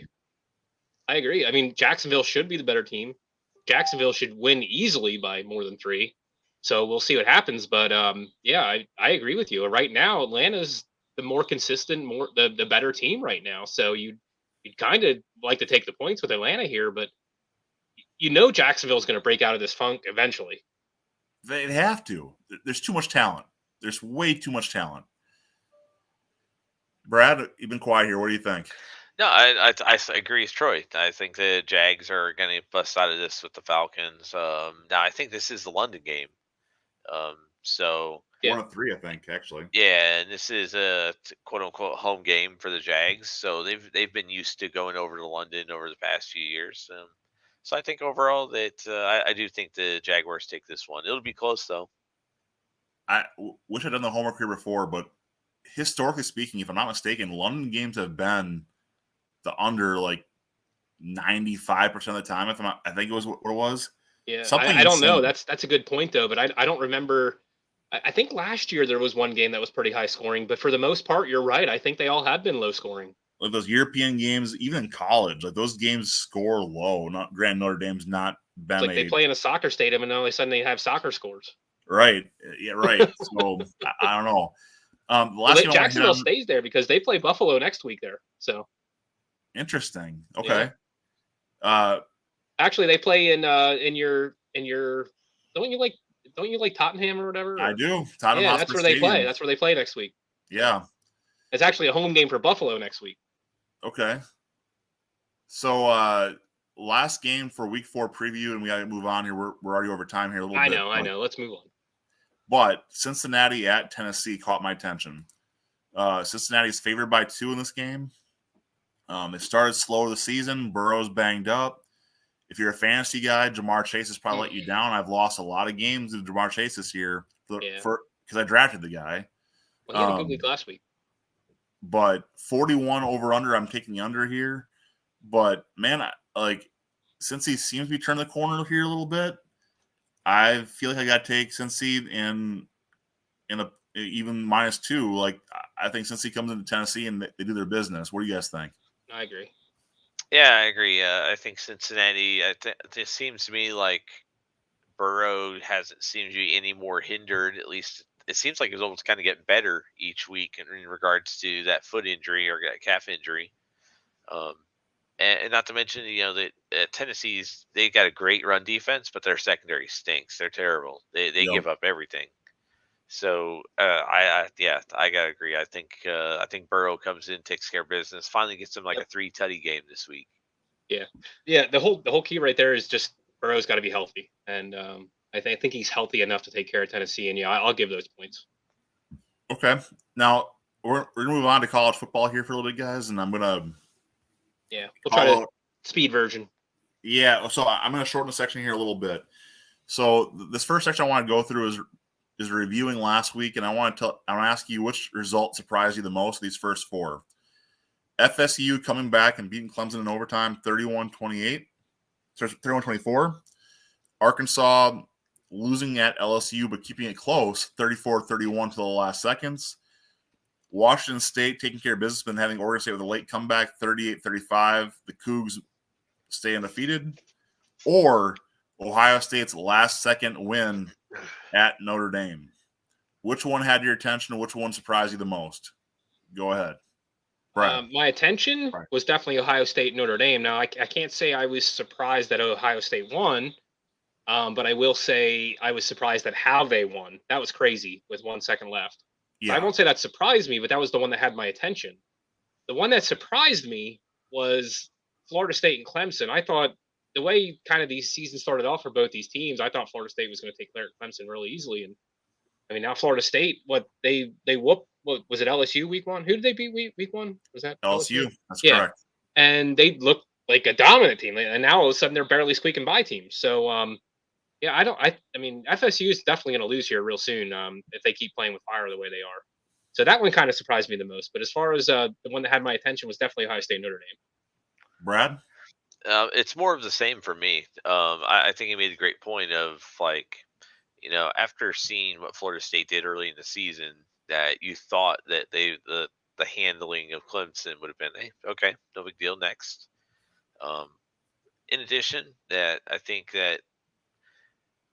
I agree. I mean, Jacksonville should be the better team. Jacksonville should win easily by more than 3. So we'll see what happens. But yeah, I agree with you. Right now, Atlanta's the more consistent, the better team right now. So you'd kind of like to take the points with Atlanta here, but Jacksonville's going to break out of this funk eventually. They'd have to. There's too much talent. There's way too much talent. Brad, you've been quiet here. What do you think? No, I agree with Troy. I think the Jags are going to bust out of this with the Falcons. Now, I think this is the London game. So 1 of 3, I think, actually. Yeah, and this is a quote unquote home game for the Jags. So they've been used to going over to London over the past few years. So I think overall that I do think the Jaguars take this one. It'll be close though. I wish I'd done the homework here before, but historically speaking, if I'm not mistaken, London games have been the under like 95% of the time. I think it was what it was. Yeah, I don't know. That's a good point though, but I don't remember. I think last year there was one game that was pretty high scoring, but for the most part, you're right. I think they all have been low scoring. Like those European games, even in college, like those games score low. Not Grand Notre Dame's not been it's like they play in a soccer stadium and all of a sudden they have soccer scores. Right. Yeah. Right. So I don't know. Jacksonville stays there because they play Buffalo next week there. So interesting. Okay. Yeah. Actually, they play in your. Don't you like Tottenham or whatever? I do. Tottenham. Yeah, that's where they play. That's where they play next week. Yeah. It's actually a home game for Buffalo next week. Okay. So last game for week 4 preview, and we got to move on here. We're already over time here a little bit. I know. Let's move on. But Cincinnati at Tennessee caught my attention. Cincinnati's favored by 2 in this game. They started slow the season. Burrow's banged up. If you're a fantasy guy, Jamar Chase has probably let you down. I've lost a lot of games with Jamar Chase this year because I drafted the guy. Well, he had a good week last week. But 41 over-under, I'm taking the under here. But, man, since he seems to be turning the corner here a little bit, I feel like I got to take Cincy in a even -2. Like, I think Cincy comes into Tennessee and they do their business. What do you guys think? I agree. Yeah, I agree. I think Cincinnati. It seems to me like Burrow hasn't seemed to be any more hindered. At least it seems like he's almost kind of getting better each week in regards to that foot injury or that calf injury. And not to mention, that Tennessee's they got a great run defense, but their secondary stinks. They're terrible. They give up everything. So I gotta agree. I think Burrow comes in, takes care of business, finally gets him like a 3-tutty game this week. Yeah. The whole key right there is just Burrow's got to be healthy, and I think he's healthy enough to take care of Tennessee. And I'll give those points. Okay, now we're gonna move on to college football here for a little bit, guys, and I'm gonna we'll try to speed version. Yeah, so I'm gonna shorten the section here a little bit. So this first section I want to go through is reviewing last week, and I want to ask you which result surprised you the most of these first 4. FSU coming back and beating Clemson in overtime 31-24. Arkansas losing at LSU but keeping it close 34-31 to the last seconds. Washington State taking care of business, but having Oregon State with a late comeback 38-35. The Cougs stay undefeated. Or Ohio State's last-second win at Notre Dame. Which one had your attention and which one surprised you the most? Go ahead. My attention was definitely Ohio State, Notre Dame. Now, I can't say I was surprised that Ohio State won, but I will say I was surprised at how they won. That was crazy with 1 second left. Yeah. I won't say that surprised me, but that was the one that had my attention. The one that surprised me was Florida State and Clemson. I thought the way kind of these seasons started off for both these teams, I thought Florida State was going to take Clemson really easily, and I mean now Florida State, they whooped. What was it, LSU week 1? Who did they beat week 1? Was that LSU? That's yeah. correct. And they looked like a dominant team, and now all of a sudden they're barely squeaking by teams. So yeah, I mean FSU is definitely going to lose here real soon if they keep playing with fire the way they are. So that one kind of surprised me the most. But as far as the one that had my attention was definitely Ohio State Notre Dame. Brad? It's more of the same for me. I think he made a great point of like, after seeing what Florida State did early in the season, that you thought that the handling of Clemson would have been, hey, okay, no big deal, next. In addition, that I think that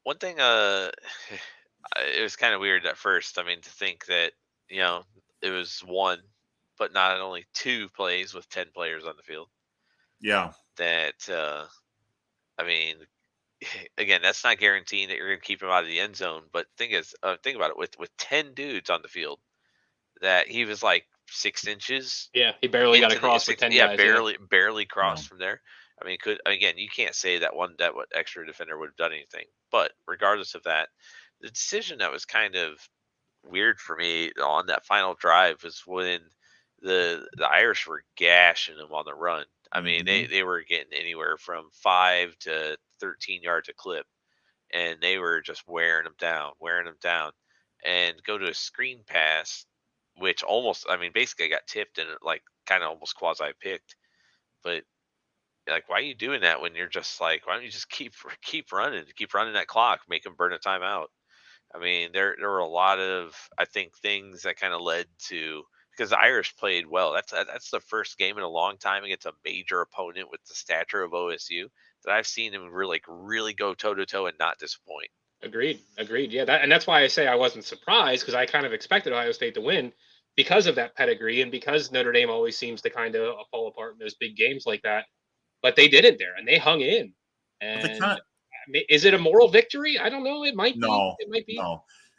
one thing, it was kind of weird at first. I mean, to think that it was one, but not only 2 plays with 10 players on the field. Yeah. That I mean, again, that's not guaranteeing that you're going to keep him out of the end zone. But think about it, with 10 dudes on the field, that he was like 6 inches. Yeah, he barely got across with 10 guys. Barely crossed from there. I mean, you can't say that what extra defender would have done anything. But regardless of that, the decision that was kind of weird for me on that final drive was when the Irish were gashing him on the run. I mean, they were getting anywhere from 5 to 13 yards a clip, and they were just wearing them down, and go to a screen pass, which almost, I mean, basically got tipped and like kind of almost quasi picked. But like, why are you doing that when you're just like, why don't you just keep running that clock, make them burn a timeout? I mean, there were a lot of, I think, things that kind of led to, because the Irish played well. That's the first game in a long time against a major opponent with the stature of OSU that I've seen them really go toe to toe and not disappoint. Agreed. Yeah, and that's why I say I wasn't surprised, because I kind of expected Ohio State to win because of that pedigree and because Notre Dame always seems to kind of fall apart in those big games like that. But they didn't there, and they hung in. And is it a moral victory? I don't know. It might be. It might be.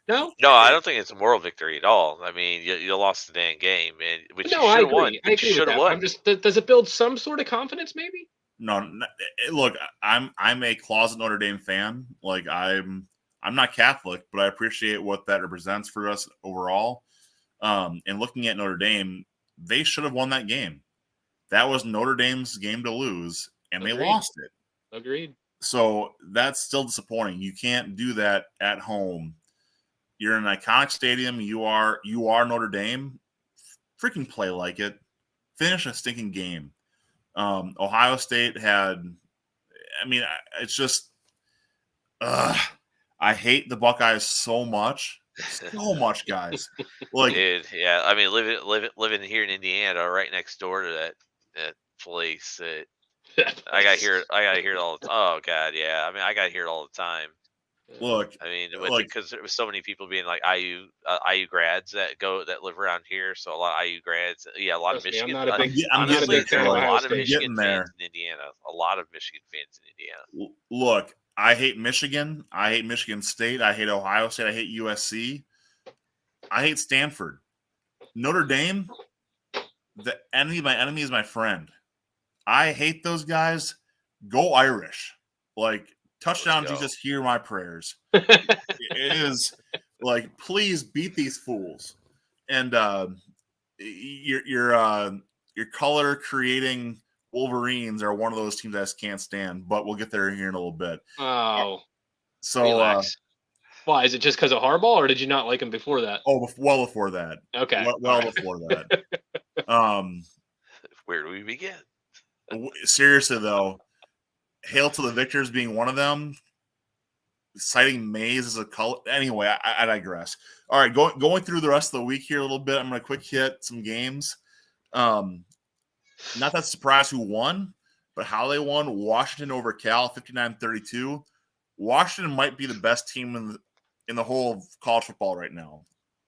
No, I don't think it's a moral victory at all. I mean, you lost the damn game, which you should have won. I agree with that. I'm just, does it build some sort of confidence, maybe? No, look, I'm a closet Notre Dame fan. Like I'm not Catholic, but I appreciate what that represents for us overall. And looking at Notre Dame, they should have won that game. That was Notre Dame's game to lose, and they lost it. Agreed. So that's still disappointing. You can't do that at home. You're in an iconic stadium. You are Notre Dame. Freaking play like it. Finish a stinking game. Ohio State had, I mean, it's just, I hate the Buckeyes so much. So much, guys. Like, dude, yeah. I mean, living here in Indiana, right next door to that place. I gotta hear it all the time. Oh God, yeah. I mean, I gotta hear it all the time. Look, I mean, because there was so many people being like IU grads that live around here. So a lot of IU grads, a lot of Michigan. I'm not a big fan of a lot of State. Michigan fans in Indiana. A lot of Michigan fans in Indiana. Look, I hate Michigan. I hate Michigan State. I hate Ohio State. I hate USC. I hate Stanford. Notre Dame, my enemy is my friend. I hate those guys. Go Irish. Like, touchdown, Jesus, hear my prayers. It is like, please beat these fools. And your color creating Wolverines are one of those teams I just can't stand. But we'll get there here in a little bit. Oh, so why, is it just because of Harbaugh, or did you not like him before that? Oh, well before that. Okay, well before that. Where do we begin? Seriously though, hail to the victors being one of them. Citing Mays as a color. Anyway, I digress. All right, going through the rest of the week here a little bit. I'm going to quick hit some games. Not that surprised who won, but how they won. Washington over Cal, 59-32. Washington might be the best team in the whole of college football right now.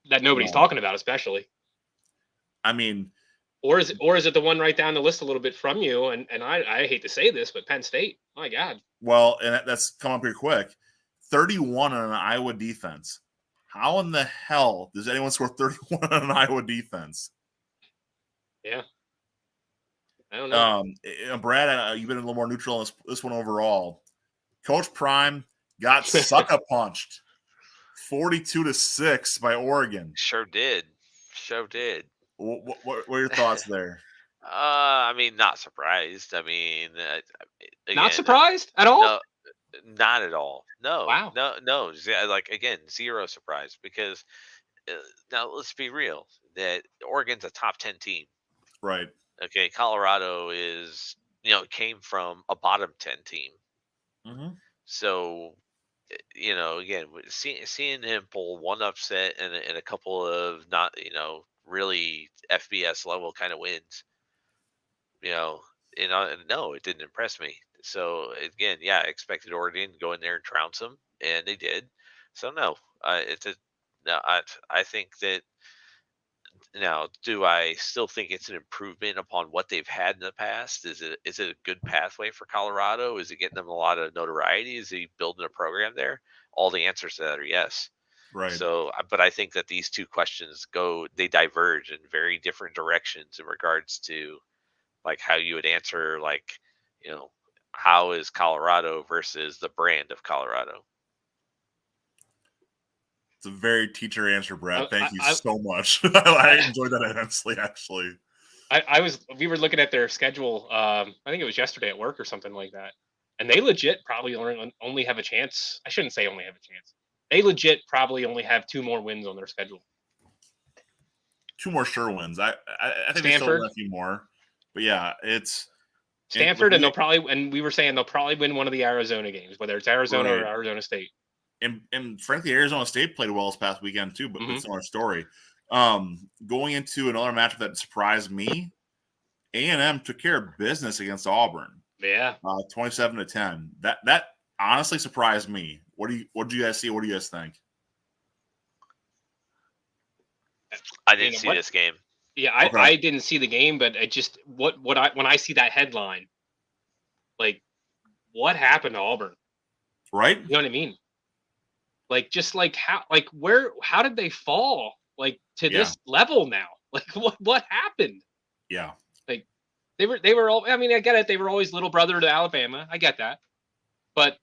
That nobody's talking about, especially. I mean, or is it the one right down the list a little bit from you? And I hate to say this, but Penn State. My God. Well, and that's come up here quick. 31 on an Iowa defense. How in the hell does anyone score 31 on an Iowa defense? Yeah. I don't know. Brad, you've been a little more neutral on this one overall. Coach Prime got sucker punched 42-6 by Oregon. Sure did. What were your thoughts there? I mean, not surprised. I mean, again, Not surprised at all? No, not at all. No, Wow. no. Like again, zero surprise because now let's be real. That Oregon's a top 10 team. Right. Okay, Colorado is came from a bottom 10 team. Mm-hmm. So again, seeing him pull one upset and a couple of not really FBS level kind of wins. No, it didn't impress me. So again, yeah, I expected Oregon to go in there and trounce them, and they did. So no, no. I think that now, do I still think it's an improvement upon what they've had in the past? Is it a good pathway for Colorado? Is it getting them a lot of notoriety? Is he building a program there? All the answers to that are yes. Right. So, but I think that these two questions they diverge in very different directions in regards to like how you would answer how is Colorado versus the brand of Colorado. It's a very teacher answer, Brad. Thank you so much. I enjoyed that immensely, actually. We were looking at their schedule. I think it was yesterday at work or something like that, and they legit probably only have a chance. I shouldn't say only have a chance. They legit probably only have 2 more wins on their schedule. 2 more sure wins. I think Stanford. They still win a few more, but yeah, it's Stanford, and we were saying they'll probably win one of the Arizona games, whether it's Arizona or Arizona State. And frankly, Arizona State played well this past weekend too, but it's another story. Going into another matchup that surprised me, A&M took care of business against Auburn. Yeah, 27-10. That honestly surprised me. What did you guys see? What do you guys think? I didn't see this game. Yeah, I didn't see the game, but it just when I see that headline, like, what happened to Auburn? Right? You know what I mean? Like, just like how did they fall to this level now? Like, what happened? Yeah. Like, they were all. I mean, I get it. They were always little brother to Alabama. I get that, but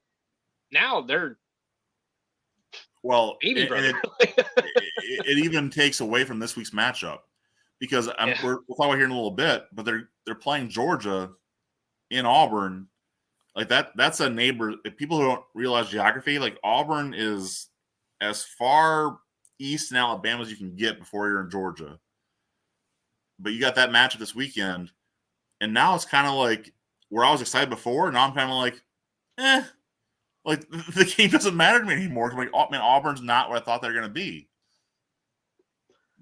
now they're baby brother. It even takes away from this week's matchup because we'll talk about here in a little bit. But they're playing Georgia in Auburn. Like that's a neighbor. If people who don't realize geography, like Auburn is as far east in Alabama as you can get before you're in Georgia. But you got that matchup this weekend, and now it's kind of like where I was excited before. Now I'm kind of like, like the game doesn't matter to me anymore. I'm like, oh man, Auburn's not what I thought they were going to be.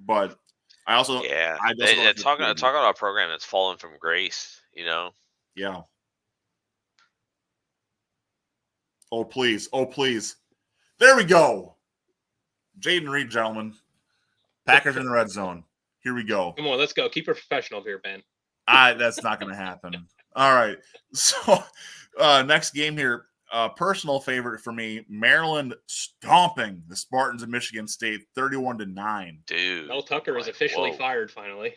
But I also, talking about a program that's fallen from grace, Yeah. Oh, please. There we go. Jaden Reed, gentlemen. Packers in the red zone. Here we go. Come on, let's go. Keep it professional here, Ben. That's not going to happen. All right. So, next game here. Personal favorite for me, Maryland stomping the Spartans of Michigan State 31-9. Dude. Mel Tucker is officially fired finally.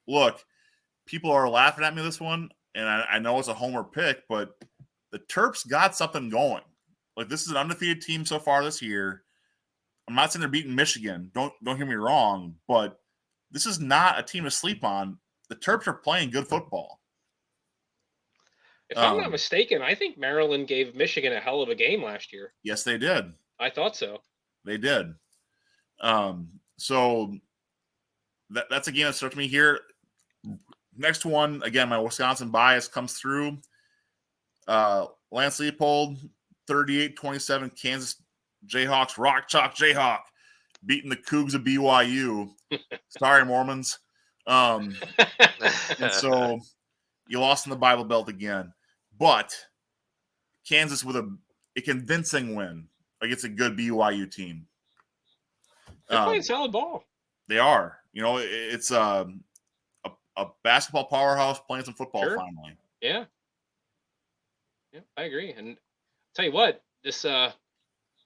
Look, people are laughing at me this one, and I know it's a homer pick, but the Terps got something going. Like, this is an undefeated team so far this year. I'm not saying they're beating Michigan. Don't hear me wrong, but this is not a team to sleep on. The Terps are playing good football. If I'm not mistaken, I think Maryland gave Michigan a hell of a game last year. Yes, they did. I thought so. They did. So that's a game that starts me here. Next one, again, my Wisconsin bias comes through. Lance Leopold, 38-27, Kansas Jayhawks, Rock Chalk Jayhawk, beating the Cougs of BYU. Sorry, Mormons. And so you lost in the Bible Belt again. But Kansas with a convincing win against a good BYU team. They're playing solid ball. They are. It's a basketball powerhouse playing some football finally. Yeah. Yeah, I agree. And I'll tell you what, this I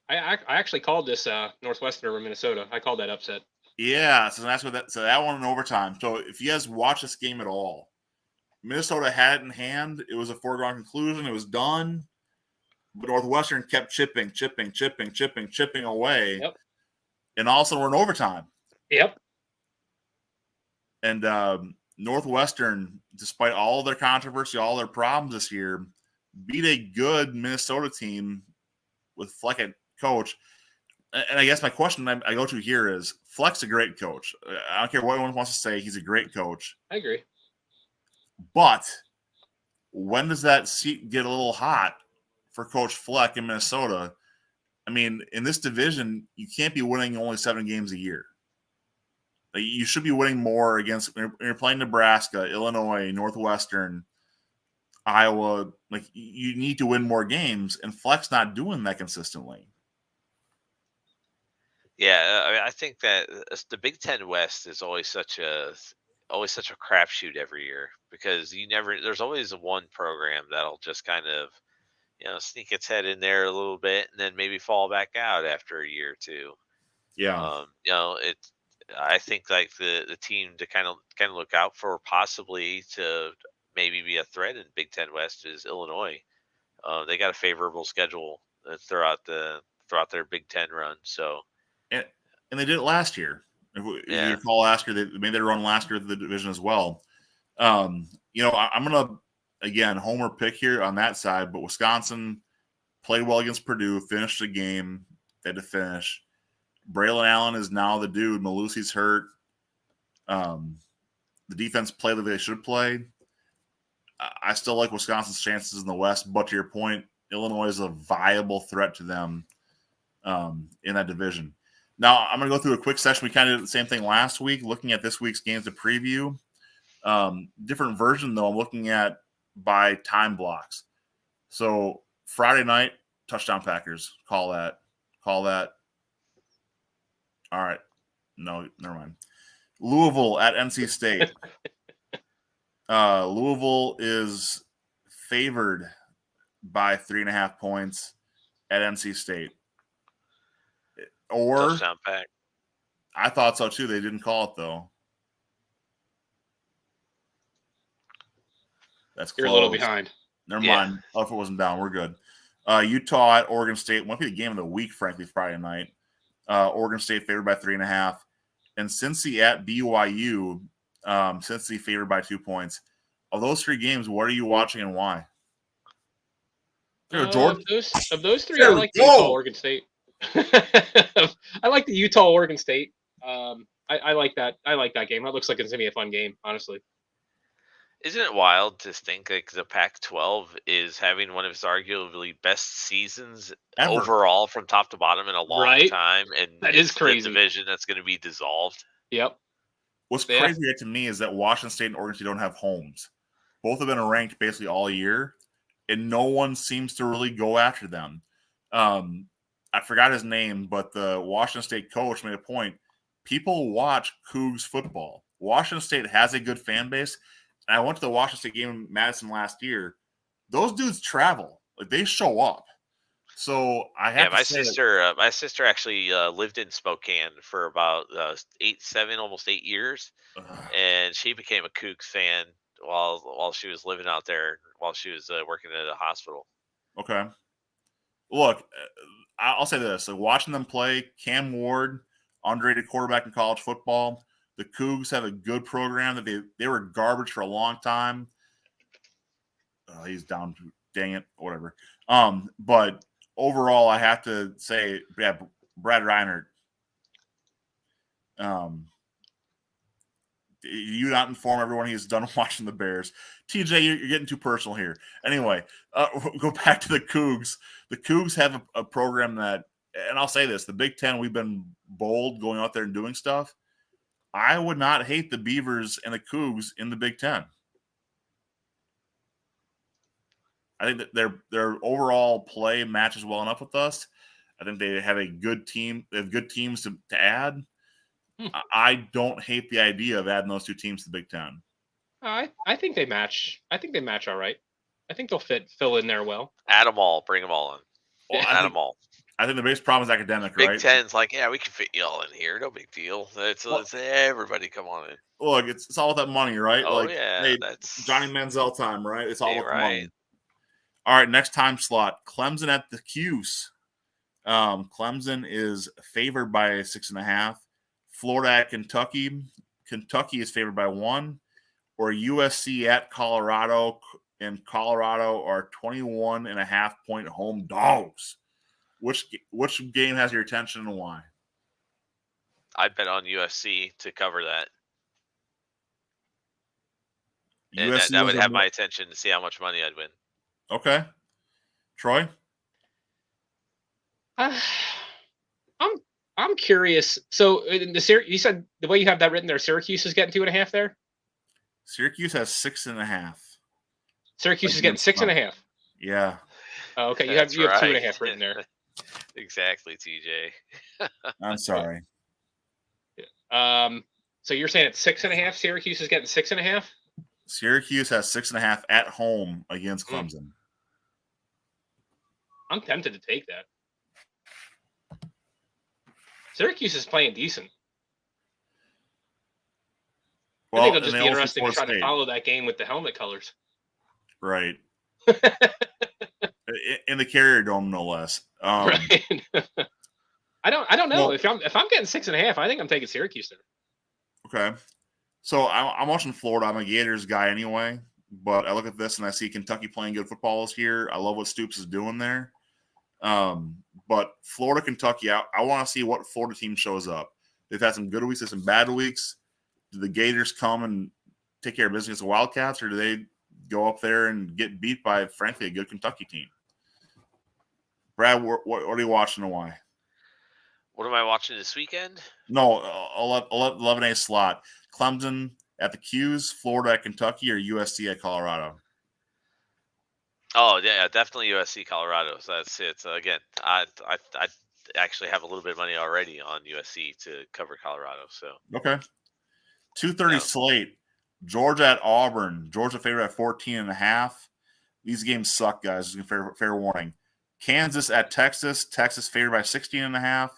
actually called this Northwestern over Minnesota. I called that upset. Yeah, so that's what that one in overtime. So if you guys watch this game at all, Minnesota had it in hand. It was a foregone conclusion. It was done. But Northwestern kept chipping away. Yep. And also we're in overtime. Yep. And Northwestern, despite all their controversy, all their problems this year, beat a good Minnesota team with Fleck at coach. And I guess my question I go to here is, Fleck's a great coach. I don't care what anyone wants to say. He's a great coach. I agree. But when does that seat get a little hot for Coach Fleck in Minnesota? I mean, in this division, you can't be winning only 7 games a year. Like, you should be winning more against when you're playing Nebraska, Illinois, Northwestern, Iowa. Like, you need to win more games, and Fleck's not doing that consistently. Yeah, I mean, I think that the Big Ten West is always such a crapshoot every year, because there's always one program that'll just kind of, sneak its head in there a little bit and then maybe fall back out after a year or two. Yeah. I think like the team to kind of look out for, possibly to maybe be a threat in Big Ten West, is Illinois. They got a favorable schedule throughout their Big Ten run. So, and they did it last year. If you recall, last year they made their run last year to the division as well. I'm gonna again homer pick here on that side, but Wisconsin played well against Purdue, finished the game. They had to finish. Braylon Allen is now the dude. Malusi's hurt. The defense played the way they should play. I still like Wisconsin's chances in the West, but to your point, Illinois is a viable threat to them in that division. Now, I'm going to go through a quick session. We kind of did the same thing last week, looking at this week's games to preview. Different version, though, I'm looking at by time blocks. So Friday night, touchdown Packers. Call that. All right. No, never mind. Louisville at NC State. Louisville is favored by 3.5 points at NC State. Or touchdown pack. I thought so too. They didn't call it though. That's close. You're a little behind. Never mind. Oh, if it wasn't down, we're good. Utah at Oregon State might be the game of the week, frankly, Friday night. Oregon State favored by 3.5, and Cincy at BYU. Cincy favored by 2 points. Of those 3 games, what are you watching and why? Of those 3, I like Utah, Oregon State. I like the Utah Oregon State. I like that. I like that game. That looks like it's gonna be a fun game, honestly. Isn't it wild to think like the Pac-12 is having one of its arguably best seasons ever overall from top to bottom in a long time, and that is crazy. The division that's going to be dissolved. Yep. What's crazy to me is that Washington State and Oregon State don't have homes. Both have been ranked basically all year, and no one seems to really go after them. I forgot his name, but the Washington State coach made a point. People watch Cougs football. Washington State has a good fan base. And I went to the Washington State game in Madison last year. Those dudes travel. Like, they show up. So I have to say my sister actually lived in Spokane for about almost 8 years. And she became a Cougs fan while she was living out there, while she was working at a hospital. Okay. Look, I'll say this. Like, watching them play, Cam Ward, underrated quarterback in college football. The Cougs have a good program. That they were garbage for a long time. He's down. Dang it. Whatever. But overall, I have to say, yeah, Brad Reinhardt. You not inform everyone he's done watching the Bears. TJ, you're getting too personal here. Anyway, we'll go back to the Cougs. The Cougs have a program that, and I'll say this, the Big Ten, we've been bold going out there and doing stuff. I would not hate the Beavers and the Cougs in the Big Ten. I think that their overall play matches well enough with us. I think they have a good team. They have good teams to add. I don't hate the idea of adding those 2 teams to the Big Ten. I think they match. I think they match all right. I think they'll fill in there well. Add them all. Bring them all in. Well, add them all. I think the biggest problem is academic, Big right? Ten's like, yeah, we can fit you all in here. No big deal. Let's everybody come on in. Look, it's all about that money, right? Oh Like, yeah, hey, that's Johnny Manziel time, right? It's all about the money. right. All right, next time slot, Clemson at the Cuse. Clemson is favored by 6.5. Florida at Kentucky. Kentucky is favored by 1. Or USC at Colorado. And Colorado are 21.5-point home dogs. Which game has your attention and why? I bet on USC to cover that. And that would have my attention to see how much money I'd win. Okay. Troy? I'm curious. So you said the way you have that written there, Syracuse is getting 2.5 there? Syracuse has 6.5. Syracuse is getting 6.5. Yeah. Oh, okay. You have 2.5 written there. Exactly, TJ. I'm sorry. So you're saying it's 6.5? Syracuse is getting 6.5? Syracuse has 6.5 at home against Clemson. I'm tempted to take that. Syracuse is playing decent. Well, I think it'll just be interesting to try to follow that game with the helmet colors. Right. In the Carrier Dome, no less. Right. I don't know. Well, if I'm getting 6.5, I think I'm taking Syracuse there. Okay. So I'm watching Florida. I'm a Gators guy anyway, but I look at this and I see Kentucky playing good football this year. I love what Stoops is doing there. But Florida, Kentucky, I want to see what Florida team shows up. They've had some good weeks and some bad weeks. Do the Gators come and take care of business against the Wildcats, or do they go up there and get beat by, frankly, a good Kentucky team? Brad, what are you watching and why? What am I watching this weekend? No, 11A slot. Clemson at the Qs, Florida at Kentucky, or USC at Colorado? Oh, yeah, definitely USC, Colorado. So that's it. So, again, I actually have a little bit of money already on USC to cover Colorado. So okay. 2:30 slate. Georgia at Auburn. Georgia favorite at 14.5. These games suck, guys. Fair warning. Kansas at Texas. Texas favored by 16.5.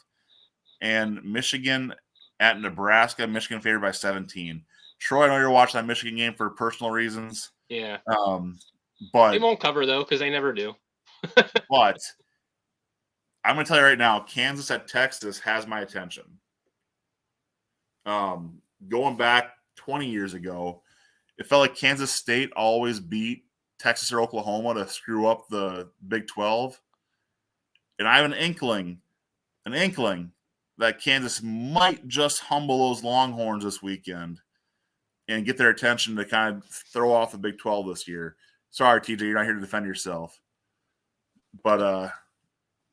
And Michigan at Nebraska. Michigan favored by 17. Troy, I know you're watching that Michigan game for personal reasons. Yeah. But they won't cover, though, because they never do. But I'm going to tell you right now, Kansas at Texas has my attention. Going back 20 years ago, it felt like Kansas State always beat Texas or Oklahoma to screw up the Big 12. And I have an inkling that Kansas might just humble those Longhorns this weekend and get their attention to kind of throw off the Big 12 this year. Sorry, TJ, you're not here to defend yourself. But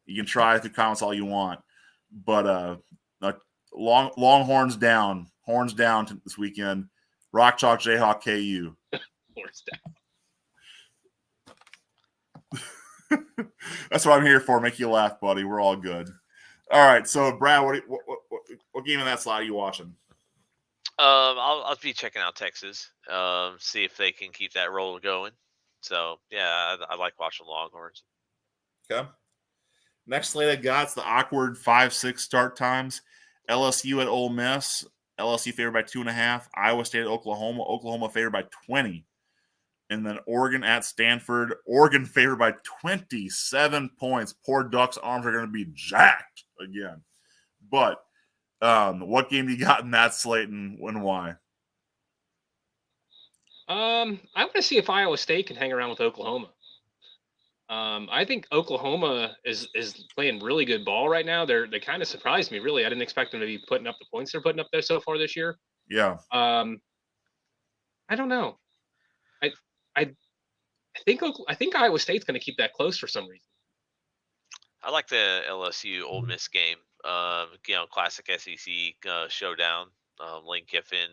you can try through comments all you want. But Longhorns down. Horns down this weekend. Rock Chalk Jayhawk KU. Horns down. That's what I'm here for. Make you laugh, buddy. We're all good. All right. So, Brad, what game in that slot are you watching? I'll be checking out Texas. See if they can keep that roll going. So, yeah, I like watching Longhorns. Okay. Next slate I got, it's the awkward 5-6 start times. LSU at Ole Miss. LSU favored by 2.5. Iowa State at Oklahoma. Oklahoma favored by 20. And then Oregon at Stanford. Oregon favored by 27 points. Poor Ducks' arms are going to be jacked again. But what game do you got in that slate and why? I want to see if Iowa State can hang around with Oklahoma. I think Oklahoma is playing really good ball right now. They kind of surprised me, really. I didn't expect them to be putting up the points they're putting up there so far this year. Yeah. I don't know. I think Iowa State's going to keep that close for some reason. I like the LSU Ole Miss game. Classic SEC showdown. Lane Kiffin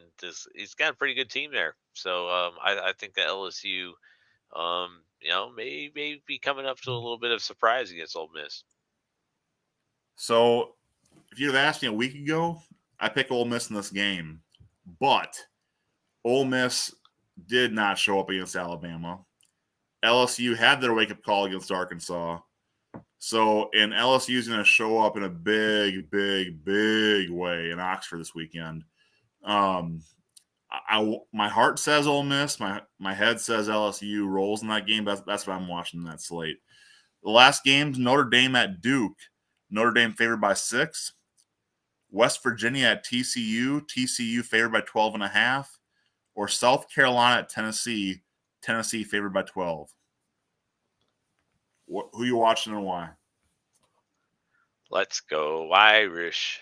he's got a pretty good team there. So I think that LSU may be coming up to a little bit of surprise against Ole Miss. So, if you'd have asked me a week ago, I pick Ole Miss in this game. But Ole Miss did not show up against Alabama. LSU had their wake-up call against Arkansas. So, and LSU is going to show up in a big, big, big way in Oxford this weekend. My heart says Ole Miss. My head says LSU rolls in that game. That's what I'm watching in that slate. The last games, Notre Dame at Duke. Notre Dame favored by 6. West Virginia at TCU. TCU favored by 12.5. Or South Carolina at Tennessee. Tennessee favored by 12. Who you watching and why? Let's go Irish.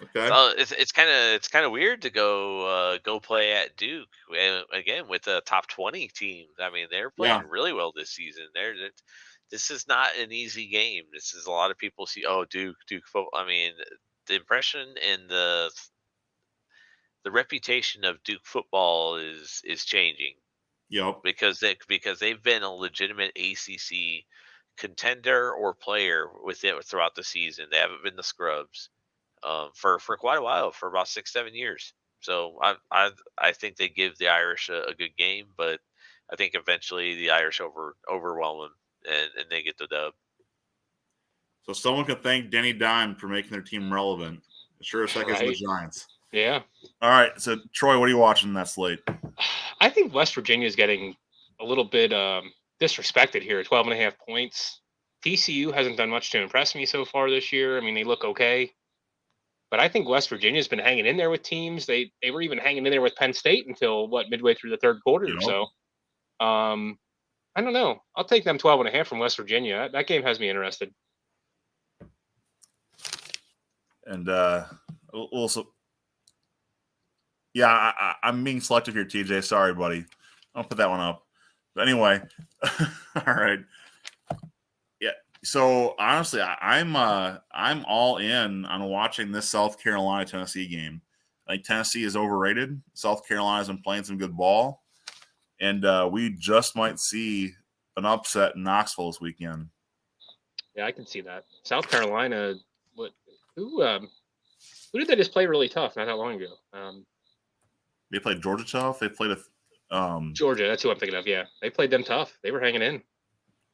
Okay. So it's kind of weird to go play at Duke again with the top 20 teams. I mean, they're playing really well this season. This is not an easy game. This is a lot of people see, oh, Duke football. I mean, the impression and the reputation of Duke football is changing. Yep. Because they've been a legitimate ACC contender or player with it throughout the season. They haven't been the scrubs for quite a while, for about 6-7 years. So I think they give the Irish a good game, but I think eventually the Irish overwhelm them and they get the dub. So someone could thank Denny Dime for making their team relevant. Sure as heck is the Giants. Yeah. All right. So Troy, what are you watching in that slate? I think West Virginia is getting a little bit disrespected here. 12.5 points. TCU hasn't done much to impress me so far this year. I mean, they look okay. But I think West Virginia's been hanging in there with teams. They were even hanging in there with Penn State until midway through the third quarter or so. I don't know. I'll take them 12.5 from West Virginia. That game has me interested. And also, yeah, I'm being selective here, TJ. Sorry, buddy. I'll put that one up. But anyway, all right. Yeah. So honestly, I'm all in on watching this South Carolina Tennessee game. I think Tennessee is overrated. South Carolina's been playing some good ball, and we just might see an upset in Knoxville this weekend. Yeah, I can see that. South Carolina. Who did they just play really tough not that long ago? They played Georgia tough. They played Georgia. That's who I'm thinking of. Yeah, they played them tough. They were hanging in.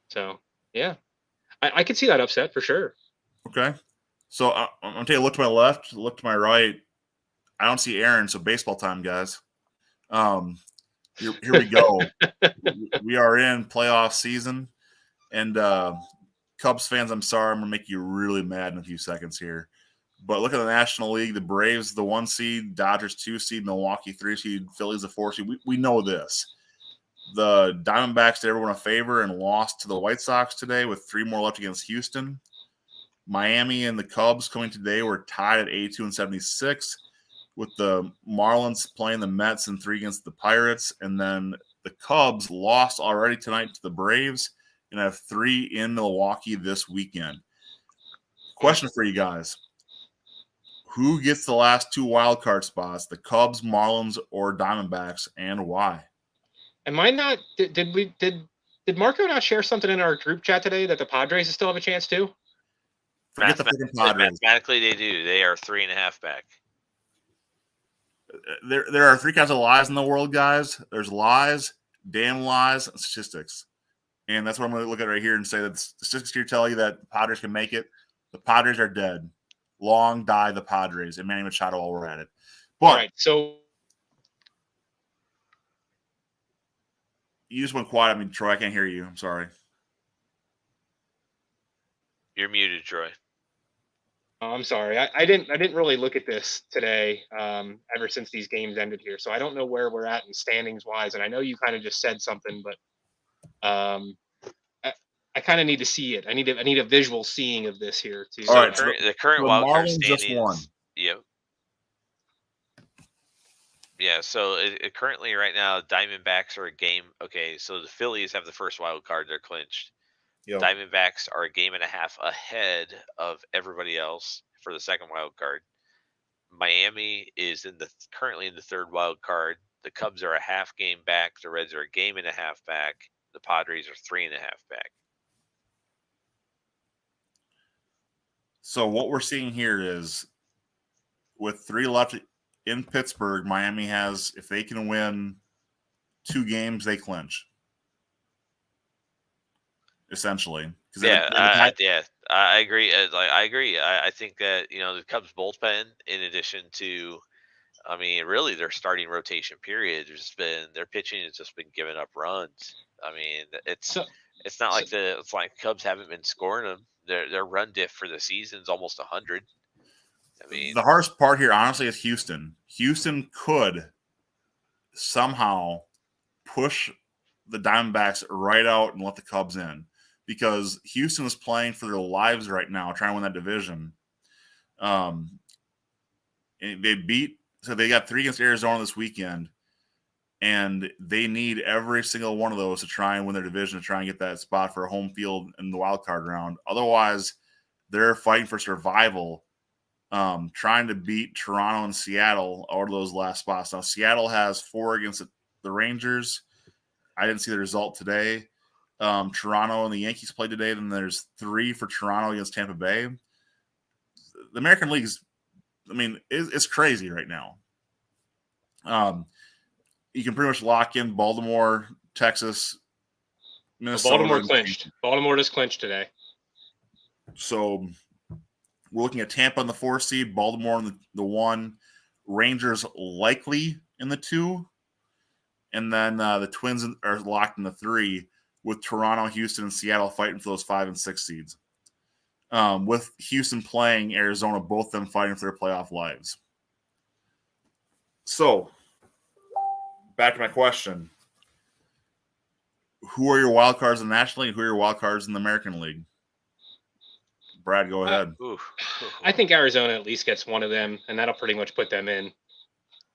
So yeah, I could see that upset for sure. Okay, so I'm gonna take a look to my left, look to my right. I don't see Aaron, so baseball time, guys. Here we go. We are in playoff season, and Cubs fans, I'm sorry, I'm gonna make you really mad in a few seconds here. But look at the National League. The Braves, the 1 seed, Dodgers 2 seed, Milwaukee 3 seed, Phillies the 4 seed. We know this. The Diamondbacks did everyone a favor and lost to the White Sox today with 3 more left against Houston. Miami and the Cubs coming today were tied at 82 and 76, with the Marlins playing the Mets in 3 against the Pirates. And then the Cubs lost already tonight to the Braves and have 3 in Milwaukee this weekend. Question for you guys. Who gets the last 2 wild card spots, the Cubs, Marlins, or Diamondbacks, and why? Am I not? Did Marco not share something in our group chat today that the Padres still have a chance too? Forget the freaking Padres. Mathematically, they do. They are 3.5 back. There are 3 kinds of lies in the world, guys. There's lies, damn lies, and statistics. And that's what I'm going to look at right here and say that the statistics here tell you that the Padres can make it. The Padres are dead. Long die the Padres and Manny Machado while we're at it. But all right, so you just went quiet. I mean, Troy, I can't hear you. I'm sorry. You're muted, Troy. Oh, I'm sorry. I didn't really look at this today. Ever since these games ended here, so I don't know where we're at in standings wise. And I know you kind of just said something, but I kind of need to see it. I need a visual seeing of this here too. All right, the current wild card standings. Just won. Yep. Yeah, so currently right now, Diamondbacks are a game. Okay, so the Phillies have the first wild card; they're clinched. Yep. Diamondbacks are a game and a half ahead of everybody else for the second wild card. Miami is currently in the third wild card. The Cubs are a half game back. The Reds are a game and a half back. The Padres are 3.5 back. So what we're seeing here is with 3 left in Pittsburgh, Miami has, if they can win 2 games, they clinch. essentially. Yeah, I agree. I agree. I think that the Cubs bullpen, in addition to, I mean, really their starting rotation period, their pitching has just been giving up runs. I mean, it's not like it's like Cubs haven't been scoring them. Their run diff for the season is almost 100. I mean, the hardest part here, honestly, is Houston. Houston could somehow push the Diamondbacks right out and let the Cubs in, because Houston is playing for their lives right now, trying to win that division. They got 3 against Arizona this weekend, and they need every single one of those to try and win their division, to try and get that spot for a home field in the wild card round. Otherwise, they're fighting for survival, trying to beat Toronto and Seattle out of those last spots. Now, Seattle has 4 against the Rangers. I didn't see the result today. Toronto and the Yankees played today. Then there's 3 for Toronto against Tampa Bay. The American League's, I mean, it's crazy right now. You can pretty much lock in Baltimore, Texas, Minnesota. Baltimore clinched. Baltimore just clinched today. So we're looking at Tampa in the 4 seed, Baltimore in the 1, Rangers likely in the 2, and then the Twins are locked in the 3, with Toronto, Houston, and Seattle fighting for those 5 and 6 seeds. With Houston playing Arizona, both of them fighting for their playoff lives. So, back to my question. Who are your wild cards in the National League? Who are your wild cards in the American League? Brad, go ahead. I think Arizona at least gets one of them, and that'll pretty much put them in.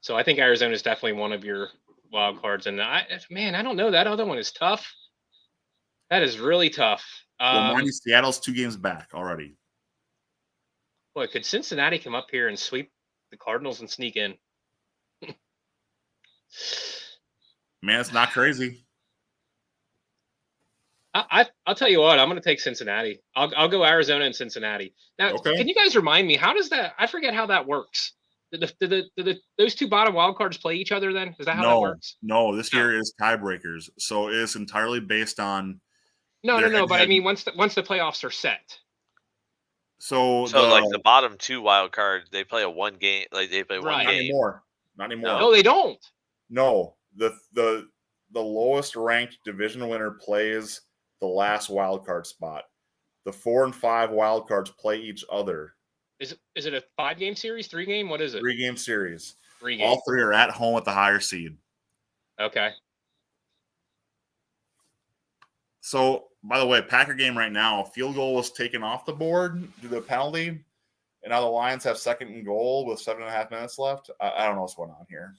So I think Arizona is definitely one of your wild cards. And I don't know. That other one is tough. That is really tough. Well, mind you, Seattle's 2 games back already. Boy, could Cincinnati come up here and sweep the Cardinals and sneak in? Man, it's not crazy. I'll tell you what, I'm going to take Cincinnati. I'll go Arizona and Cincinnati. Now, Can you guys remind me, how does that – I forget how that works. Did those 2 bottom wild cards play each other then? Is that how that works? No, this year is tiebreakers. So it is entirely based on – No, but I mean once the playoffs are set. So like the bottom 2 wild cards, they play a 1 game – like they play 1 game. Not anymore. No, they don't. No. The lowest ranked division winner plays the last wild card spot. The 4 and 5 wild cards play each other. Is it a 5-game series? 3-game? What is it? 3-game series. 3 games. All 3 are at home at the higher seed. Okay. So, by the way, Packer game right now, field goal was taken off the board due to the penalty, and now the Lions have 2nd and goal with 7.5 minutes left. I don't know what's going on here.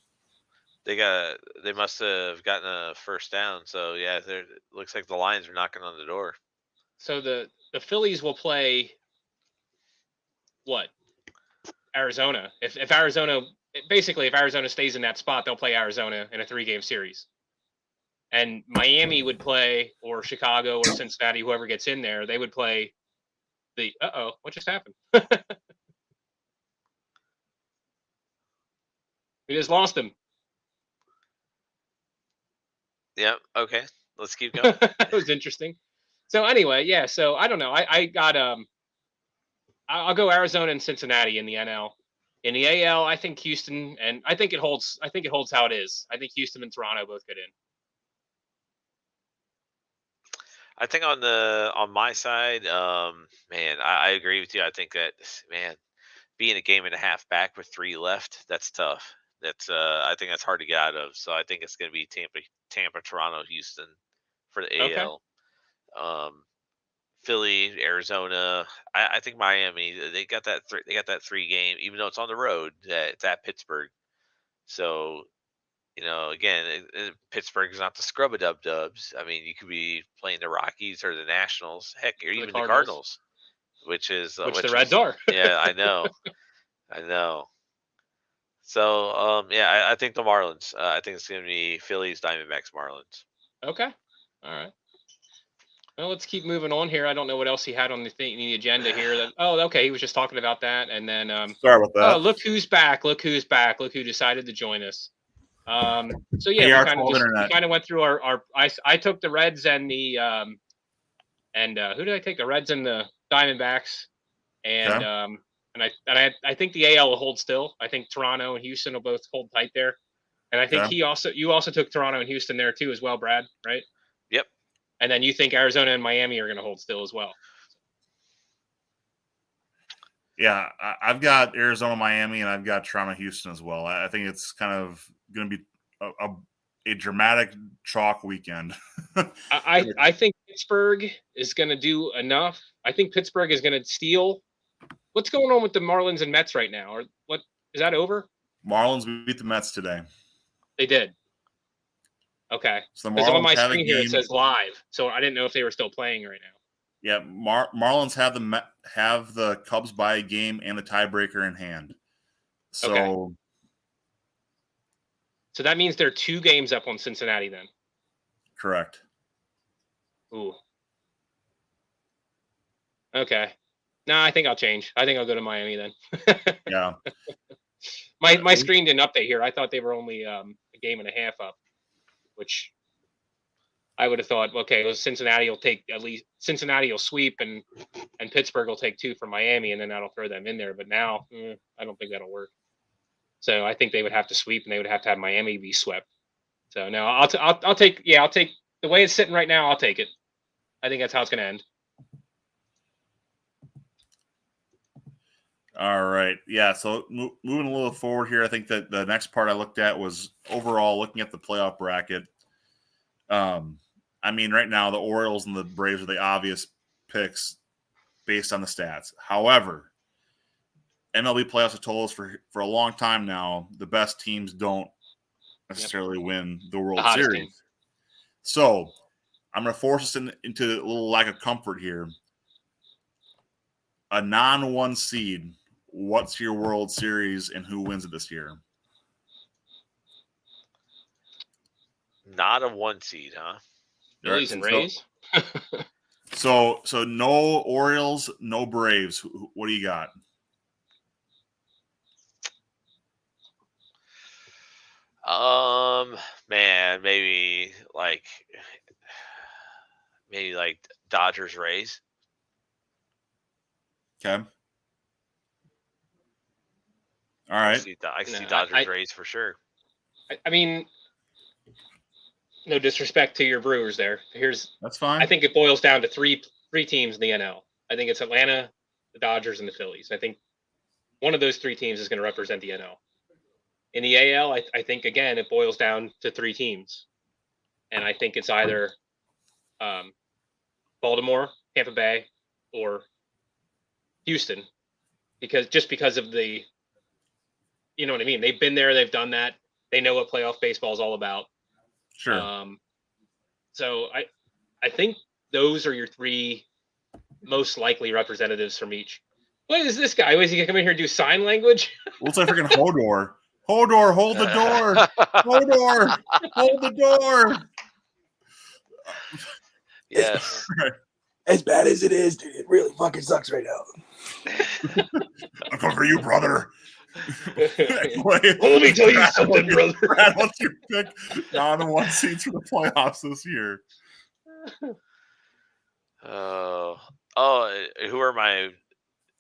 They must have gotten a first down. So yeah, it looks like the Lions are knocking on the door. So the Phillies will play what? Arizona. If Arizona stays in that spot, they'll play Arizona in a 3-game series. And Miami would play, or Chicago or Cincinnati, whoever gets in there, they would play the what just happened? We just lost him. Yeah. Okay. Let's keep going. That was interesting. So anyway, yeah. So I don't know. I got I'll go Arizona and Cincinnati in the NL. In the AL, I think Houston, and I think it holds how it is. I think Houston and Toronto both get in. I think on my side, man, I agree with you. I think that, man, being a game and a half back with 3 left, that's tough. That's I think that's hard to get out of. So I think it's going to be Tampa, Toronto, Houston for the AL. Philly, Arizona. I think Miami. They got that 3-game, even though it's on the road. It's at Pittsburgh. So again, Pittsburgh is not the scrub-a-dub-dubs. I mean, you could be playing the Rockies or the Nationals, heck, or even the Cardinals, which the Reds are. Yeah, I know. So, I think the Marlins. I think it's going to be Phillies, Diamondbacks, Marlins. Okay. All right. Well, let's keep moving on here. I don't know what else he had on the agenda here. Okay. He was just talking about that. And then, sorry about that. Look who's back. Look who decided to join us. So yeah, we kind of went through our I took the Reds and the And who did I take? The Reds and the Diamondbacks. And I think the AL will hold still. I think Toronto and Houston will both hold tight there. And I think you also took Toronto and Houston there too as well, Brad, right? Yep. And then you think Arizona and Miami are going to hold still as well. Yeah, I've got Arizona, Miami, and I've got Toronto, Houston as well. I think it's kind of going to be a dramatic chalk weekend. I think Pittsburgh is going to do enough. I think Pittsburgh is going to steal. What's going on with the Marlins and Mets right now? Or what is that over? Marlins beat the Mets today. They did. Okay. So because on my screen here it says live, so I didn't know if they were still playing right now. Yeah, Marlins have the Cubs by a game and the tiebreaker in hand. So, so that means they're 2 games up on Cincinnati then. Correct. Ooh. Okay. No, I think I'll change. I think I'll go to Miami then. Yeah. My screen didn't update here. I thought they were only a game and a half up, which I would have thought, okay, well, Cincinnati will sweep and Pittsburgh will take 2 from Miami, and then that'll throw them in there. But now, I don't think that'll work. So I think they would have to sweep, and they would have to have Miami be swept. So no, I'll take the way it's sitting right now. I'll take it. I think that's how it's going to end. All right. Yeah. So moving a little forward here, I think that the next part I looked at was overall looking at the playoff bracket. I mean, right now the Orioles and the Braves are the obvious picks based on the stats. However, MLB playoffs have told us for a long time now the best teams don't necessarily win the World Series. Team. So I'm going to force us into a little lack of comfort here. A non-1 seed, what's your World Series and who wins it this year? Not a 1 seed, huh? Phillies and Rays. So no Orioles, no Braves. What do you got? Man, maybe like Dodgers, Rays. Okay. All right. I can see Dodgers, Rays for sure. I mean, no disrespect to your Brewers there. That's fine. I think it boils down to three teams in the NL. I think it's Atlanta, the Dodgers, and the Phillies. I think one of those 3 teams is going to represent the NL. In the AL, I think, again, it boils down to 3 teams. And I think it's either Baltimore, Tampa Bay, or Houston. Because of the, you know what I mean? They've been there. They've done that. They know what playoff baseball is all about. Sure. So I think those are your 3 most likely representatives from each. What is this guy? Was he gonna come in here and do sign language? Looks like freaking Hodor. Hodor, hold the door. Hodor, hold the door. Yes. As bad as it is, dude, it really fucking sucks right now. I'm coming for you, brother. Anyway, let me tell you something, brother. Brad, what's your pick? Non-1 seeds for the playoffs this year. Who are my?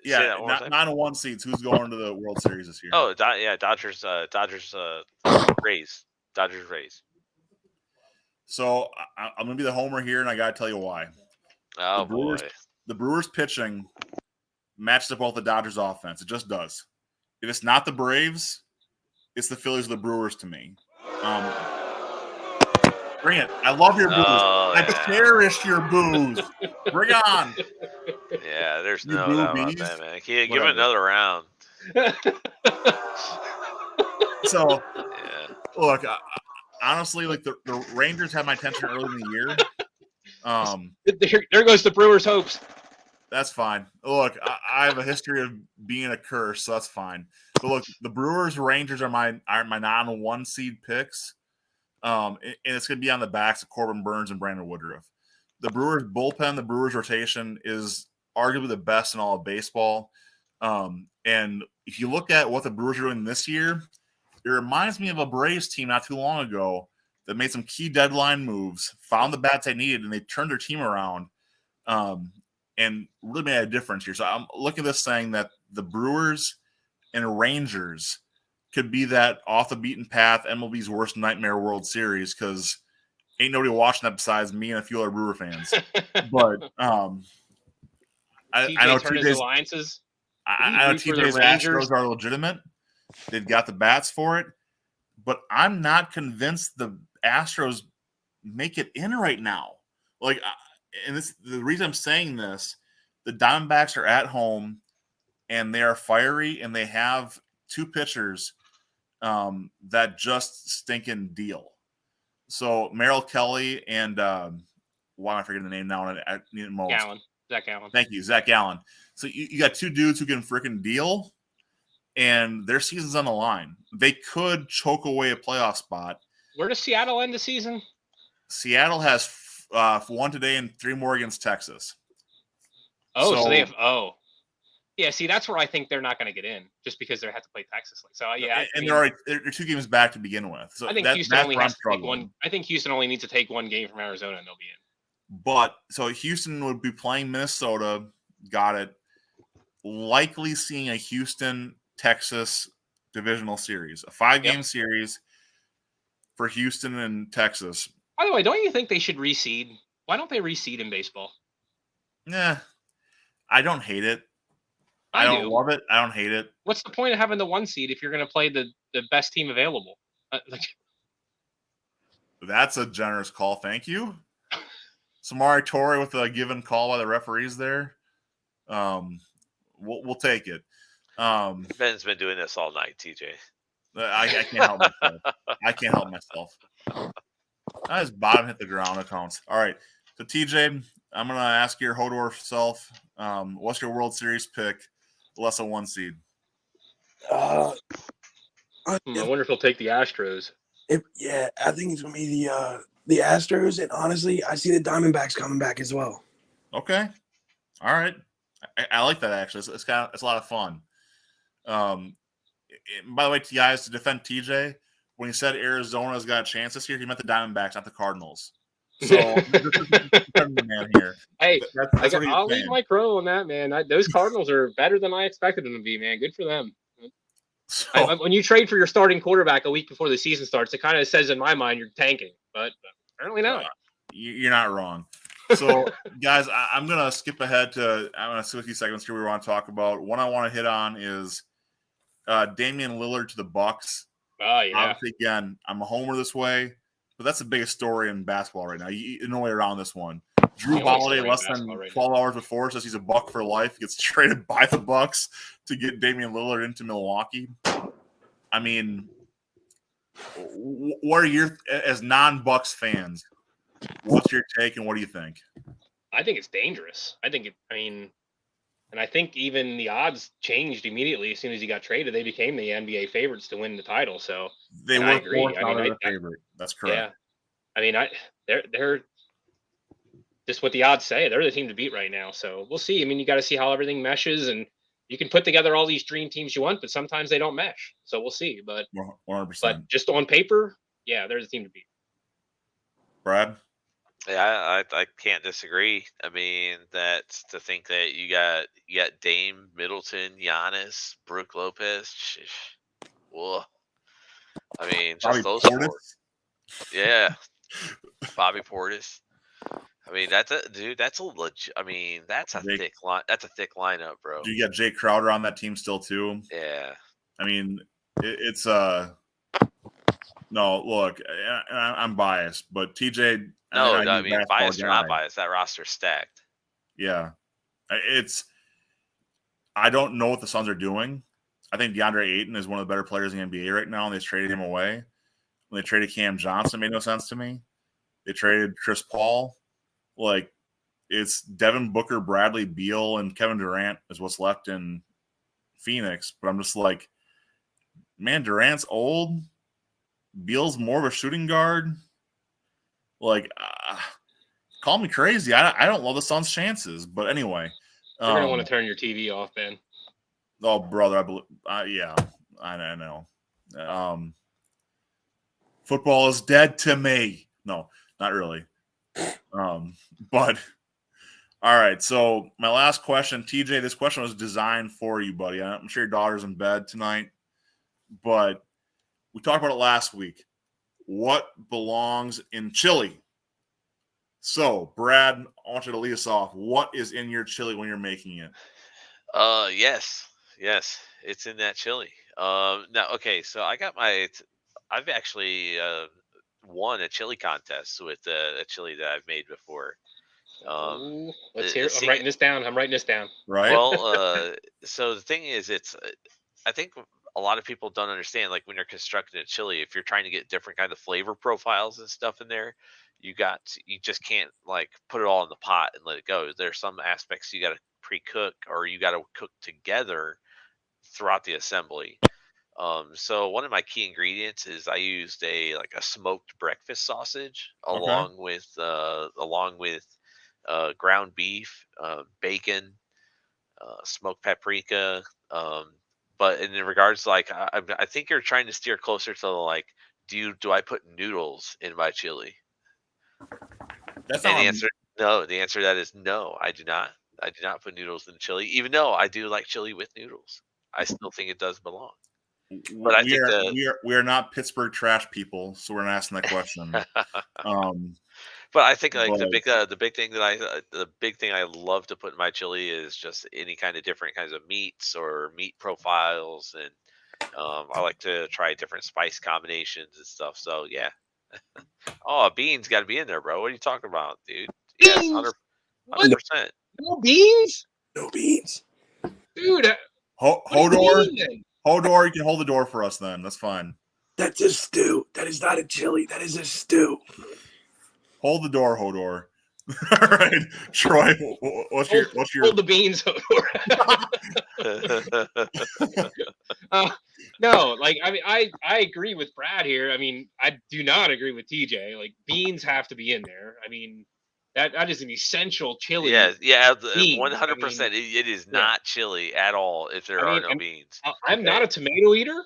Yeah, non-1 seeds. Who's going to the World Series this year? Oh, Dodgers, Rays. Dodgers, Rays. So I'm going to be the homer here, and I got to tell you why. Oh, boy. The Brewers pitching matches up well with the Dodgers offense. It just does. If it's not the Braves, it's the Phillies or the Brewers to me. Bring it. I love your booze. I cherish your booze. Bring on. Yeah, there's no doubt about that, man. Give it another round. So, look, honestly, like the Rangers had my attention early in the year. There goes the Brewers' hopes. That's fine. Look, I have a history of being a curse, so that's fine. But look, the Brewers, Rangers are my non-1 seed picks. And it's going to be on the backs of Corbin Burns and Brandon Woodruff. The Brewers bullpen, the Brewers rotation is arguably the best in all of baseball. And if you look at what the Brewers are doing this year, it reminds me of a Braves team not too long ago that made some key deadline moves, found the bats they needed, and they turned their team around. and really made a difference here. So I'm looking at this saying that the Brewers and Rangers could be that off the beaten path MLB's worst nightmare World Series because ain't nobody watching that besides me and a few other Brewer fans. But I know TJ's alliances. I know TJ's Astros are legitimate. They've got the bats for it, but I'm not convinced the Astros make it in right now. Like, and this the reason I'm saying this, the Diamondbacks are at home and they are fiery and they have two pitchers that just stinking deal. So Merrill Kelly and why am I forgetting the name now? I need it most. Zach Gallen. Thank you, Zach Gallen. So you got two dudes who can freaking deal, and their season's on the line. They could choke away a playoff spot. Where does Seattle end the season? Seattle has 1 today and 3 more against Texas. Oh, so they have yeah. See, that's where I think they're not going to get in, just because they have to play Texas. So yeah, they're 2 games back to begin with. So I think Houston only has to take one. I think Houston only needs to take 1 game from Arizona, and they'll be in. But so Houston would be playing Minnesota. Got it. Likely seeing a Houston-Texas divisional series, a 5-game series for Houston and Texas. By the way, don't you think they should reseed? Why don't they reseed in baseball? Yeah, I don't hate it. I don't love it. I don't hate it. What's the point of having the 1 seed if you're going to play the best team available? That's a generous call. Thank you. Samari Torre with a given call by the referees there. We'll take it. Ben's been doing this all night, TJ. I can't help myself. I can't help myself. I just bottom hit the ground accounts. All right. So TJ, I'm gonna ask your Hodor self. What's your World Series pick? Less than 1 seed. I wonder if he'll take the Astros. I think it's gonna be the Astros, and honestly, I see the Diamondbacks coming back as well. Okay. All right. I like that actually. It's a lot of fun. By the way, guys, to defend TJ, when he said Arizona's got a chance this year, he meant the Diamondbacks, not the Cardinals. So, man here. Hey, I'll leave my crow on that, man. Those Cardinals are better than I expected them to be, man. Good for them. So, when you trade for your starting quarterback a week before the season starts, it kind of says in my mind you're tanking, but apparently not. You're not wrong. So, guys, I'm going to skip ahead to – I'm going to skip a few segments here we want to talk about. One I want to hit on is Damian Lillard to the Bucks. Oh, yeah. Obviously, again, I'm a homer this way, but that's the biggest story in basketball right now. There's no way around this one. Drew Holiday, less than 12 hours before, says he's a Buck for life. He gets traded by the Bucks to get Damian Lillard into Milwaukee. I mean, what are your – as non-Bucks fans – what's your take and what do you think? I think it's dangerous. And I think even the odds changed immediately as soon as he got traded. They became the NBA favorites to win the title. So they were the favorite. That's correct. Yeah. They're just what the odds say. They're the team to beat right now. So we'll see. You got to see how everything meshes, and you can put together all these dream teams you want, but sometimes they don't mesh. So we'll see. But 100%. But just on paper, yeah, they're the team to beat. Brad? Yeah, I can't disagree. That's to think that you got Dame, Middleton, Giannis, Brook Lopez. Whoa. Just Bobby those Portis. 4. Yeah. Bobby Portis. That's a legit. That's a thick line. That's a thick lineup, bro. You got Jay Crowder on that team still too. Yeah. It's no, look, I'm biased, but TJ. Biased or not biased, that roster's stacked. Yeah, I don't know what the Suns are doing. I think DeAndre Ayton is one of the better players in the NBA right now, and they traded him away. When they traded Cam Johnson, it made no sense to me. They traded Chris Paul. It's Devin Booker, Bradley Beal, and Kevin Durant is what's left in Phoenix. But I'm just like, man, Durant's old. Beal's more of a shooting guard. Call me crazy. I don't love the Suns' chances, but anyway, you're gonna want to turn your TV off, Ben. Oh, brother, yeah, I know. Football is dead to me. No, not really. But All right, so my last question, TJ, this question was designed for you, buddy. I'm sure your daughter's in bed tonight, but we talked about it last week. What belongs in chili? So, Brad, I want you to lead us off. What is in your chili when you're making it? Yes, it's in that chili. Now, okay, so I've actually won a chili contest with a chili that I've made before. Ooh, let's hear. I'm writing this down. Right. Well, so the thing is, I think a lot of people don't understand, like when you're constructing a chili, if you're trying to get different kind of flavor profiles and stuff in there, you just can't like put it all in the pot and let it go. There's some aspects you got to pre-cook or you got to cook together throughout the assembly. So one of my key ingredients is I used a smoked breakfast sausage Okay. along with ground beef, bacon, smoked paprika. But in regards to like, I think you're trying to steer closer to like, do I put noodles in my chili? That's And not the answer, no. The answer to that is no. I do not. I do not put noodles in chili, even though I do like chili with noodles. I still think it does belong. But I think we are not Pittsburgh trash people, so we're not asking that question. But I think like but the big thing I love to put in my chili is just any kind of different kinds of meats or meat profiles, and I like to try different spice combinations and stuff. So yeah. Oh, beans got to be in there, bro. What are you talking about, dude? Yes, Beans? 100%. No beans? No beans. Dude. Hodor, you can hold the door for us then. That's fine. That's a stew. That is not a chili. That is a stew. Hold the door, Hodor. All right, Troy. What's your hold the beans, Hodor? No, like I mean, I agree with Brad here. I mean, I do not agree with TJ. Like beans have to be in there. I mean, that is an essential chili. Yeah, 100%. It is not chili at all if there are no beans. I'm not a tomato eater.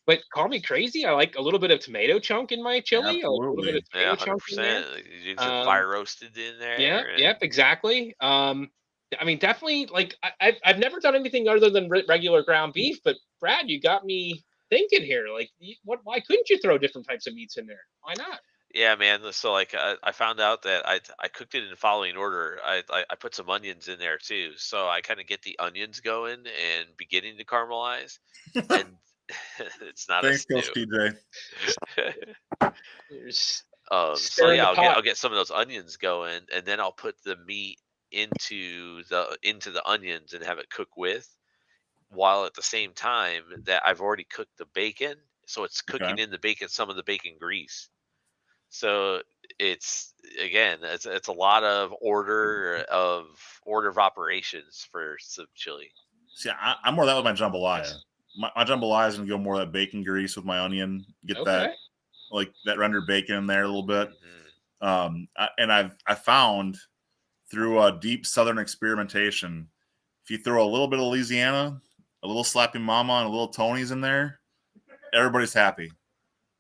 But call me crazy. I like a little bit of tomato chunk in my chili. Absolutely. I like a little bit of tomato chunk in there. You some fire roasted in there. Yeah, yep, exactly. I mean, definitely. Like, I've never done anything other than regular ground beef. But Brad, you got me thinking here. Like, why couldn't you throw different types of meats in there? Why not? Yeah, man. So like, I found out that I cooked it in the following order. I put some onions in there too, so I kind of get the onions going and beginning to caramelize, and it's not Thanks, a Coach stew. TJ. So yeah, I'll get some of those onions going, and then I'll put the meat into the onions and have it cook with, while at the same time that I've already cooked the bacon, so it's cooking in the bacon, some of the bacon grease. So it's a lot of order of operations for some chili. See, I'm more that with my jambalaya. My jambalaya is gonna go more of that bacon grease with my onion. Get that like that rendered bacon in there a little bit. And I found through a deep Southern experimentation, if you throw a little bit of Louisiana, a little Slappy Mama, and a little Tony's in there, everybody's happy.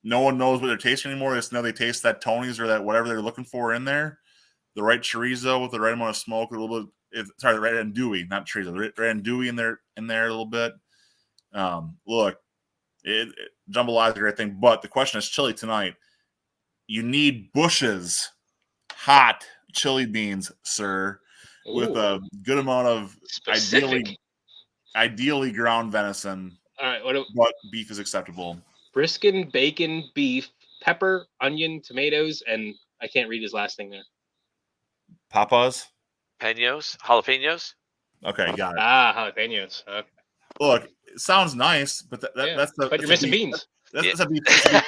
No one knows what they're tasting anymore. They just know they taste that Tony's or that whatever they're looking for in there. The right chorizo with the right amount of smoke, a little bit. The right andouille, not chorizo. The right andouille in there a little bit. Look, jambalaya is a great thing, but the question is chili tonight. You need Bush's hot chili beans, sir, with a good amount of ideally ground venison. All right, but beef is acceptable. Brisket, bacon, beef, pepper, onion, tomatoes, and I can't read his last thing there. Papas? Jalapenos? Okay, got it. Jalapenos. Okay. Look, it sounds nice, but that's the. But you're missing beans. That's a beef stew.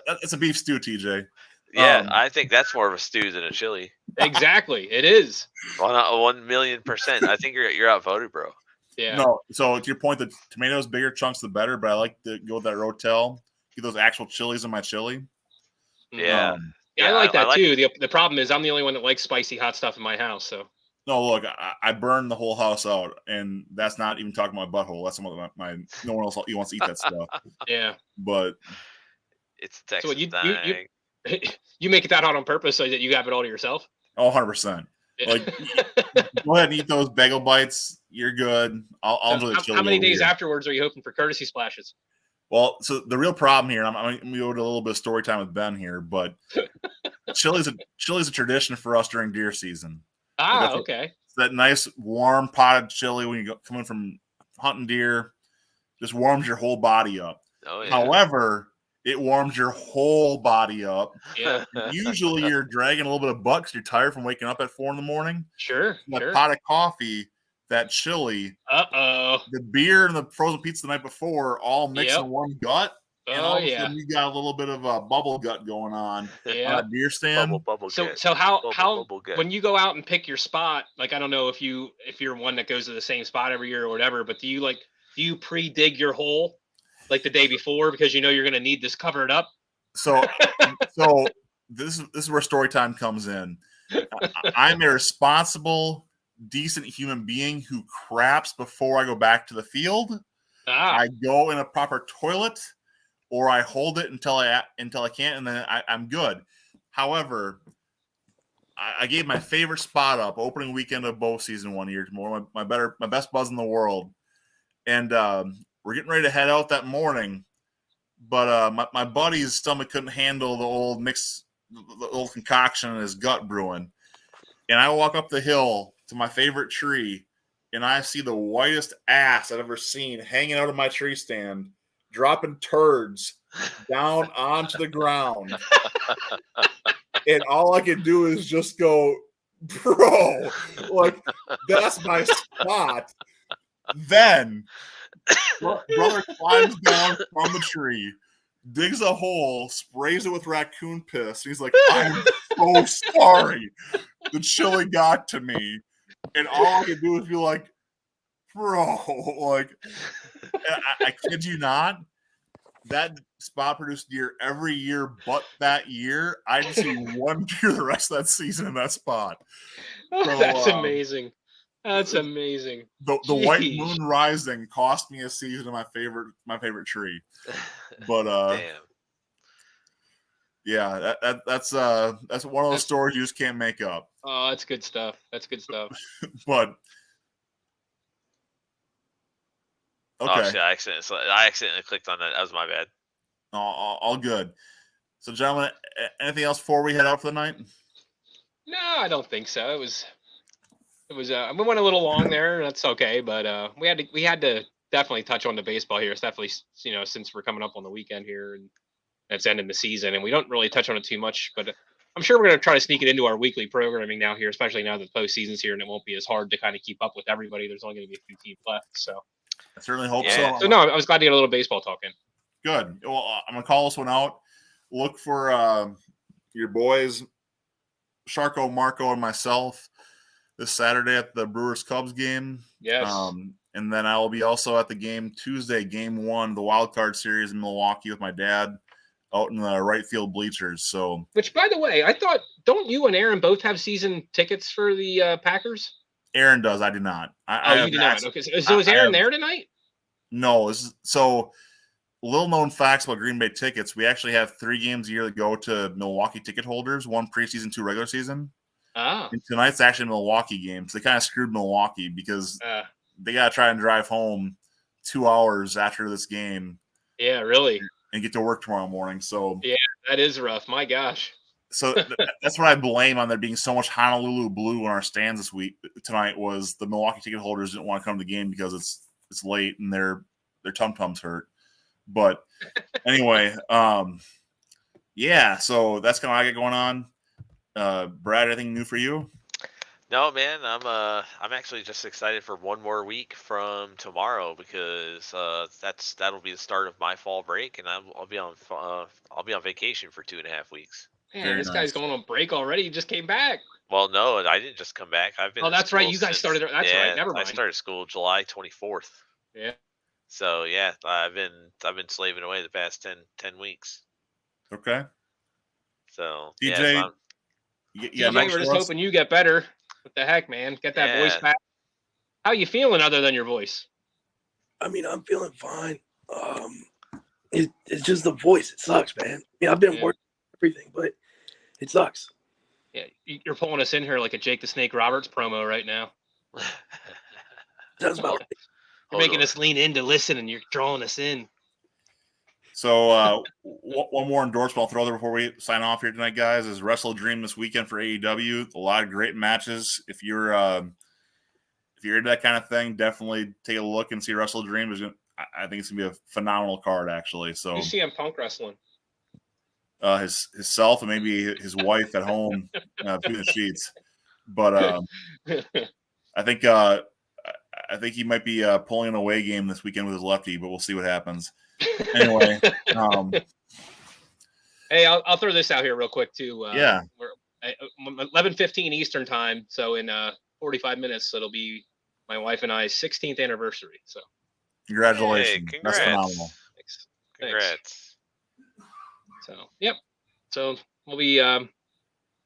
That's a beef stew, TJ. Yeah, I think that's more of a stew than a chili. Exactly, it is. 1,000,000%. I think you're outvoted, bro. Yeah. No, so to your point, the tomatoes, bigger chunks, the better. But I like to go with that Rotel. Get those actual chilies in my chili. Yeah. I like that too. The problem is I'm the only one that likes spicy hot stuff in my house. So. No, look, I burn the whole house out, and that's not even talking about my butthole. That's my no one else wants to eat that stuff. Yeah. But it's Texas thing. You make it that hot on purpose so that you have it all to yourself? Oh, 100%. Like, go ahead and eat those bagel bites. You're good. I'll enjoy the chili. How many days afterwards are you hoping for courtesy splashes? Well, so the real problem here, and I'm going to go to a little bit of story time with Ben here, but chili's a tradition for us during deer season. Okay. It's that nice warm potted chili when you come in from hunting deer, just warms your whole body up. Oh, yeah. However, it warms your whole body up. Yeah. Usually you're dragging a little bit of butt because you're tired from waking up at 4 a.m. Sure. That pot of coffee, that chili, the beer and the frozen pizza the night before all mix in one gut. And all of a sudden you got a little bit of a bubble gut going on on a deer stand. Bubble so gut. So how gut. When you go out and pick your spot, like, I don't know if you're one that goes to the same spot every year or whatever, but do you pre-dig your hole like the day before because you know you're going to need this covered up? So this is where story time comes in. I'm a responsible, decent human being who craps before I go back to the field. I go in a proper toilet, or I hold it until I can't, and then I'm good. However, I gave my favorite spot up opening weekend of bow season one year to my best buzz in the world, and we're getting ready to head out that morning. But my buddy's stomach couldn't handle the old concoction in his gut brewing. And I walk up the hill to my favorite tree, and I see the whitest ass I've ever seen hanging out of my tree stand, dropping turds down onto the ground. And all I can do is just go, bro, like, that's my spot. Then brother climbs down from the tree, digs a hole, sprays it with raccoon piss. And he's like, I'm so sorry. The chili got to me. And all I can do is be like, bro, like, I kid you not, that spot produced deer every year but that year. I didn't see one deer the rest of that season in that spot. So, that's amazing. That's amazing. The white moon rising cost me a season of my favorite tree. But damn. Yeah, that's one of those stories you just can't make up. Oh, that's good stuff. But okay. Oh shit! I accidentally clicked on that. That was my bad. All good. So, gentlemen, anything else before we head out for the night? No, I don't think so. It was we went a little long there. That's okay, but we had to definitely touch on the baseball here. It's definitely, since we're coming up on the weekend here and it's ending the season, and we don't really touch on it too much, but I'm sure we're going to try to sneak it into our weekly programming now here, especially now that the postseason's here and it won't be as hard to kind of keep up with everybody. There's only going to be a few teams left, so I certainly hope so. So no, I was glad to get a little baseball talk in. Good. Well, I'm gonna call this one out. Look for your boys, Sharko, Marco, and myself this Saturday at the Brewers Cubs game. Yes. And then I will be also at the game Tuesday, game 1, the wild card series in Milwaukee with my dad out in the right field bleachers. So, which, by the way, I thought, don't you and Aaron both have season tickets for the Packers? Aaron does. I do not. You do not. Okay. So is Aaron there tonight? No. So, little known facts about Green Bay tickets. We actually have 3 games a year that go to Milwaukee ticket holders, 1 preseason, 2 regular season. And tonight's actually a Milwaukee game. So they kind of screwed Milwaukee because they got to try and drive home 2 hours after this game. Yeah, really. And get to work tomorrow morning. So yeah, that is rough. My gosh. So that's what I blame on there being so much Honolulu blue in our stands tonight was the Milwaukee ticket holders didn't want to come to the game because it's late and their tum-tums hurt. But anyway, yeah, so that's kind of what I got going on. Brad, anything new for you? No, man, I'm actually just excited for one more week from tomorrow because that'll be the start of my fall break, and I'll be on vacation for 2.5 weeks. Man, this guy's going on break already. He just came back. Well, no, I didn't just come back. I've been. Oh, that's right. You guys started. That's right. Never mind. I started school July 24th. Yeah. So yeah, I've been slaving away the past 10 weeks. Okay. So DJ, we're just hoping you get better. What the heck, man? Get that voice back. How you feeling other than your voice? I mean, I'm feeling fine. It's just the voice. It sucks, man. Yeah, I've been working everything, but it sucks. Yeah, you're pulling us in here like a Jake the Snake Roberts promo right now. Sounds about right. You're making us lean in to listen, and you're drawing us in. So one more endorsement I'll throw there before we sign off here tonight, guys, is Wrestle Dream this weekend for AEW. A lot of great matches. If you're into that kind of thing, definitely take a look and see Wrestle Dream. I think it's gonna be a phenomenal card, actually. So you see CM Punk wrestling. Himself and maybe his wife at home between the sheets, but I think he might be pulling an away game this weekend with his lefty, but we'll see what happens. Anyway, hey, I'll throw this out here real quick too. Yeah, we're 11:15 Eastern time, so in 45 minutes it'll be my wife and I's 16th anniversary. So congratulations, hey, that's phenomenal. Thanks. Congrats. So yep. So we'll be going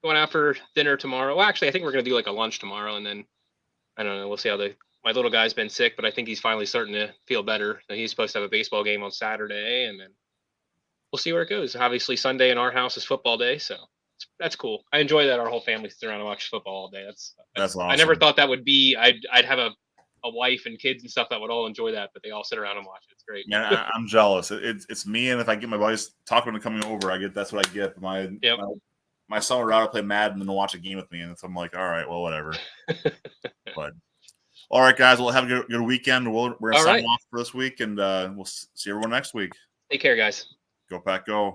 out for dinner tomorrow. Well, actually, I think we're gonna do like a lunch tomorrow, and then I don't know. We'll see how my little guy's been sick, but I think he's finally starting to feel better. He's supposed to have a baseball game on Saturday, and then we'll see where it goes. Obviously, Sunday in our house is football day, so that's cool. I enjoy that our whole family sits around and watch football all day. That's awesome. I never thought that would be. I'd have a wife and kids and stuff that would all enjoy that, but they all sit around and watch it. It's great. Yeah, I'm jealous. It's me, and if I get my buddies talking to coming over, that's what I get. My son would rather play Madden than to watch a game with me, and so I'm like, all right, well, whatever. But all right, guys, we'll have a good weekend. We're gonna sign off for this week, and we'll see everyone next week. Take care, guys. Go Pack, go.